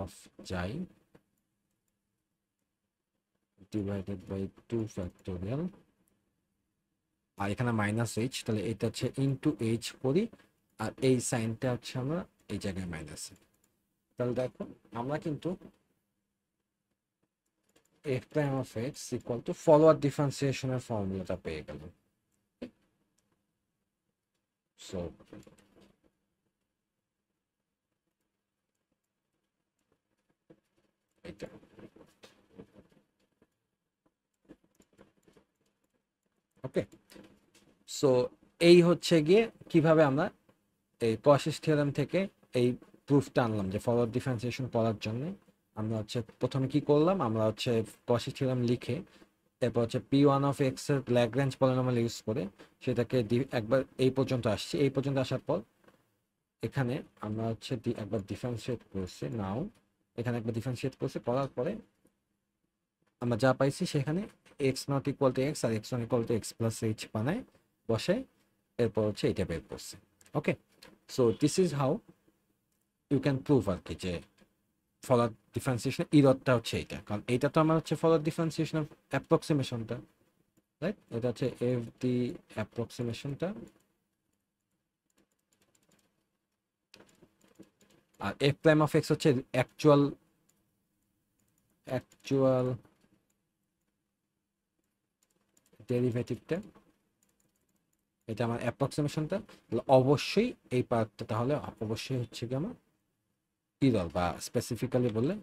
Speaker 1: of যাই ডিভাইডেড বাই 2 ফ্যাক্টোরিয়াল, আর এখানে মাইনাস h, তাহলে এটা হচ্ছে ইন্টু h করি, আর এই সাইনটা হচ্ছে আমরা এই জায়গায় মাইনাস। তাহলে দেখো আমরা কিন্তু f prime of x equal to forward ডিফারেন্সিয়েশনের ফর্মুলাটা পেয়ে গেল। সো এটা ওকে। সো এই হচ্ছে গিয়ে কিভাবে আমরা এই কশিস থিওরেম থেকে এই প্রুফটা আনলাম যে ফরওয়ার্ড ডিফারেন্সিয়েশন করার জন্য আমরা হচ্ছে প্রথমে কি করলাম, আমরা হচ্ছে কশিস থিওরেম লিখে এরপর হচ্ছে p1 অফ x এর ল্যাগ্রাঞ্জ পলিনোমিয়াল ইউজ করে সেটাকে একবার এই পর্যন্ত আসছি, এই পর্যন্ত আসার পর এখানে আমরা হচ্ছে একবার ডিফারেন্সিয়েট করছি, নাও এখানে একবার ডিফারেন্সিয়েট করছি, করার পরে আমরা যা পাইছি সেখানে x not equal to x আর x one equal to x প্লাস h বানায় বসে এরপর হচ্ছে এটা বের করছে। ওকে, so this is how you can prove আর কি যে ফরওয়ার্ড ডিফারেন্সিয়েশন ইররটা হচ্ছে এইটা, কারণ এইটা তো আমার হচ্ছে ফরওয়ার্ড ডিফারেন্সিয়েশন অ্যাপ্রক্সিমেশনটা, রাইট? এটা হচ্ছে এফ ডি অ্যাপ্রক্সিমেশনটা, আর এফ প্রাইম অফ এক্স হচ্ছে অ্যাকচুয়াল ডেরিভেটিভটা, এটা আমার অ্যাপ্রক্সিমেশনটা, অবশ্যই এই পার্টটা তাহলে অবশ্যই হচ্ছে কি আমার ইরর, বা স্পেসিফিক্যালি বললে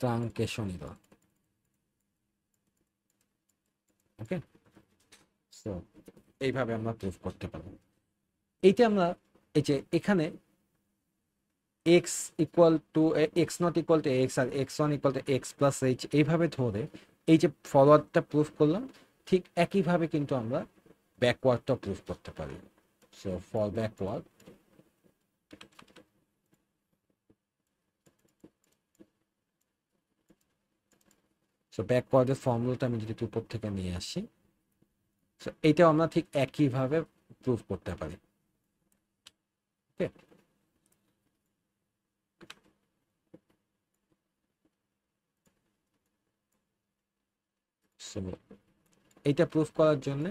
Speaker 1: ট্রাঙ্কেশন ইরর। ওকে, সো এইভাবে আমরা প্রুভ করতে পারবো। এইটা আমরা এই যে এখানে x equal to x not equal to x আর x one equal to x plus h এইভাবে ধরে এই যে ফরওয়ার্ডটা প্রুফ করলাম, ঠিক একইভাবে কিন্তু আমরা ব্যাকওয়ার্ডটা প্রুফ করতে পারি। সো ফর ব্যাকওয়ার্ড ব্যাকওয়ার্ডের ফর্মুলাটা আমি যদি উপর থেকে নিয়ে আসি, সো এইটাও আমরা ঠিক একইভাবে প্রুফ করতে পারি। ওকে, সো এইটা প্রুফ করার জন্য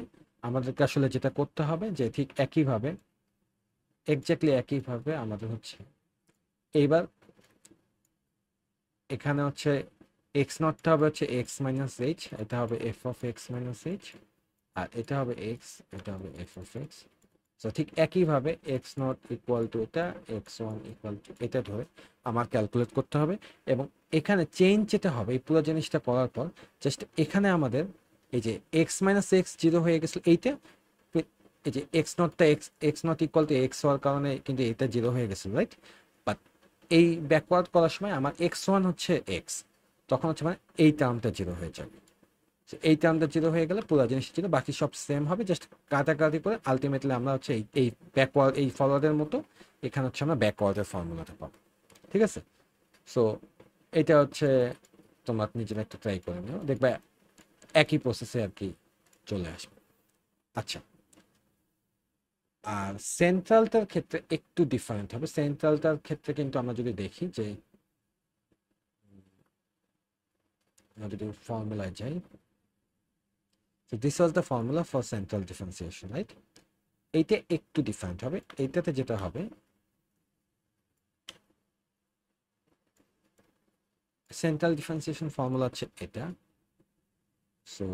Speaker 1: আমাদেরকে আসলে যেটা করতে হবে যে ঠিক একইভাবে এক্স্যাক্টলি একইভাবে আমাদের হচ্ছে এইবার এখানে হচ্ছে এক্স নটটা হবে হচ্ছে এক্স মাইনাস এইচ, এটা হবে F of x minus H, আর এটা হবে এক্স, এটা হবে এফ অফ এক্স। সো ঠিক একইভাবে এক্স নট ইকুয়াল টু এটা, এক্স ওয়ান ইকুয়াল টু এটা ধরে আমার ক্যালকুলেট করতে হবে, এবং এখানে চেঞ্জ যেটা হবে এই পুরো জিনিসটা করার পর জাস্ট এখানে আমাদের এই যে এক্স মাইনাস এক্স জিরো হয়ে গেছিল এইটা, এই যে এক্স নটটা x not equal to x হওয়ার কারণে কিন্তু এটা জিরো হয়ে গেছিল, রাইট? বাট এই ব্যাকওয়ার্ড করার সময় আমার এক্স ওয়ান হচ্ছে এক্স, তখন হচ্ছে মানে এই টার্মটা জিরো হয়ে যাবে। এই টার্মটা জিরো হয়ে গেলে পুরো জিনিস জিরো, বাকি সব সেম হবে, জাস্ট কাটাকাটি করে আলটিমেটলি আমরা হচ্ছে এই ব্যাকওয়ার্ড এই ফরওয়ার্ডের মতো এখানে হচ্ছে আমরা ব্যাকওয়ার্ডের ফর্মুলাটা পাবো। ঠিক আছে, সো এটা হচ্ছে তোমরা নিজেরা একটা ট্রাই করে নিও, দেখবে একই প্রসেসে আর কি চলে আসবে। আচ্ছা, আর সেন্ট্রালটার ক্ষেত্রে একটু ডিফারেন্ট হবে। সেন্ট্রালটার ক্ষেত্রে কিন্তু আমরা যদি দেখি যে আমরা যদি ফর্মুলায় যাই, so this was the formula for central differentiation, right? এইটা একটু ডিফারেন্ট হবে। এইটাতে যেটা হবে সেন্ট্রাল ডিফারেন্সিয়েশন ফর্মুলা হচ্ছে এটা, সো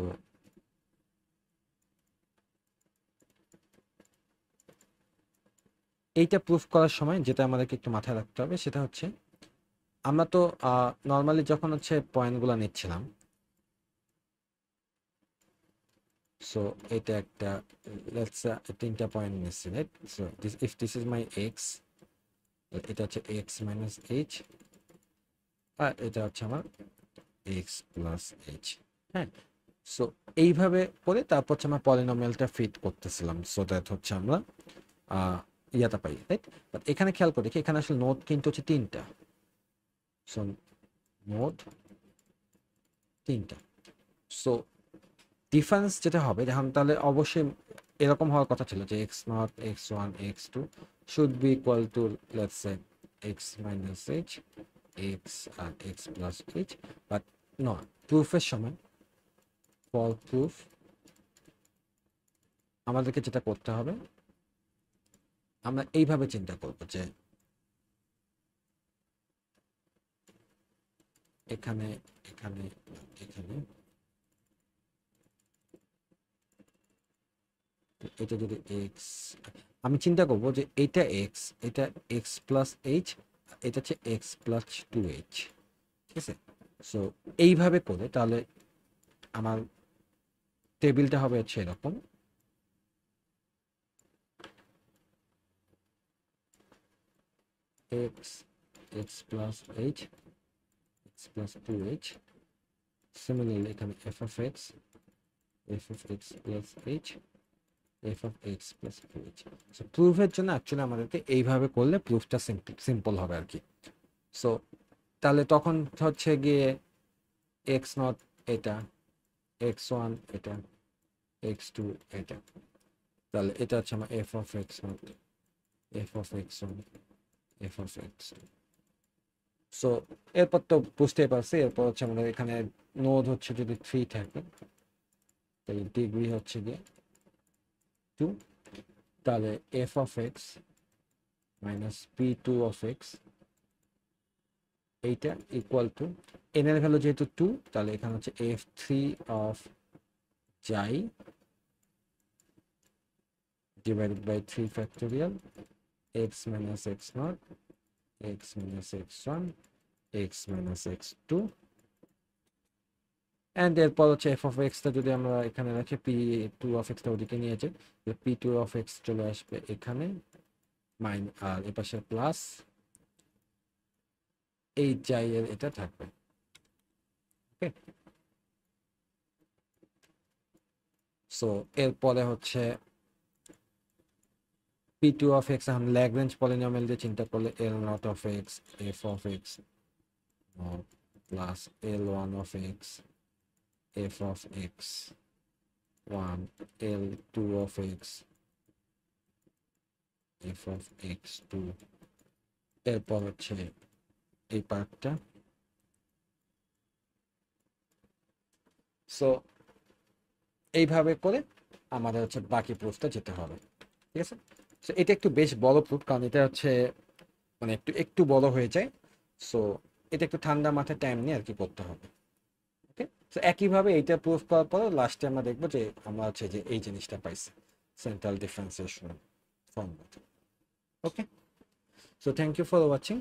Speaker 1: এইটা প্রুফ করার সময় যেটা আমাদেরকে একটু মাথায় রাখতে হবে সেটা হচ্ছে আমরা তো নর্মালি যখন হচ্ছে পয়েন্টগুলো নিচ্ছিলাম, সো এটা একটা লেটস তিনটা পয়েন্ট নিচ্ছি, right? So if this is my x, এটা হচ্ছে এক্স মাইনাস এইচ, আর এটা হচ্ছে আমার এক্স প্লাস এইচ। হ্যাঁ, সো এইভাবে করে তারপর হচ্ছে আমরা পলিনোমিয়ালটা ফিট করতেছিলাম, সো দ্যাট হচ্ছে আমরা ইয়াটা পাই, রাইট? বাট এখানে খেয়াল করে দেখি, এখানে আসলে নোট কিন্তু হচ্ছে তিনটা। সো নোট তিনটা। সো ডিফারেন্স যেটা হবে, যখন তাহলে অবশ্যই এরকম হওয়ার কথা ছিল যে x not, x one, x two should be equal to let's say x minus h, x আর এক্স প্লাস এইচ। বাট ন, প্রুফের সময়, ফর প্রুফ আমাদেরকে যেটা করতে হবে, আমরা এইভাবে চিন্তা করবো যে এখানে এখানে এখানে এটা যদি এক্স, আমি চিন্তা করবো যে এটা এক্স, এটা এক্স প্লাস এইচ, এটা হচ্ছে এক্স প্লাস টু এইচ, ঠিক আছে? সো এইভাবে করে তাহলে আমার টেবিলটা হবে হচ্ছে এরকম, X, X plus H, x plus two H, similarly এখানে F of X, F of x plus H, F of x plus two H. So প্রুফের জন্য অ্যাকচুয়ালি আমাদেরকে এইভাবে করলে প্রুফটা সিম্পল হবে আর কি। সো তাহলে তখন হচ্ছে গিয়ে এক্স নট এটা, এক্স ওয়ান এটা, এক্স টু এটা, তাহলে এটা হচ্ছে আমার F of x naught, f of x one, F of x. So এরপর তো বুঝতেই পারছি, এরপর হচ্ছে আমাদের এখানে নোড হচ্ছে যদি 3 থাকে, তাহলে ডিগ্রি হচ্ছে গিয়ে 2, তাহলে F of x minus p two of x, এইটা ইকুয়াল টু এন এর ভ্যালু যেহেতু 2, তাহলে এখানে হচ্ছে f three of xi divided by 3 factorial x minus x naught, x minus x1, x minus x2, and এরপর হচ্ছে f of x টা যদি আমরা এখানে রাখি, p2 of x টা ওদিকে নিয়ে যাই, p2 of x চলে আসবে এখানে, আর এপাশে প্লাস এই যাই এর এটা থাকবে। ওকে, সো এরপরে হচ্ছে p2 of x এখন ল্যাগ্রেঞ্জ পলিনোমিয়াল দিয়ে চিন্তা করলে l naught of x, f of x naught plus l1 of x, f of x 1, l2 of x, f of x 2, এরপর হচ্ছে এই পার্টটা। সো এইভাবে করে আমাদের হচ্ছে বাকি প্রুফটা যেতে হবে, ঠিক আছে? সো এটা একটু বেশ বড় প্রুফ, কারণ এটা হচ্ছে মানে একটু একটু বড় হয়ে যায়। সো এটা একটু ঠান্ডা মাথায় টাইম নিয়ে আর কি করতে হবে। ওকে, সো একইভাবে এইটা প্রুফ করার পর লাস্টে আমরা দেখবো যে আমরা হচ্ছে যে এই জিনিসটা পাইছি, central differentiation formula. Okay, so thank you for watching.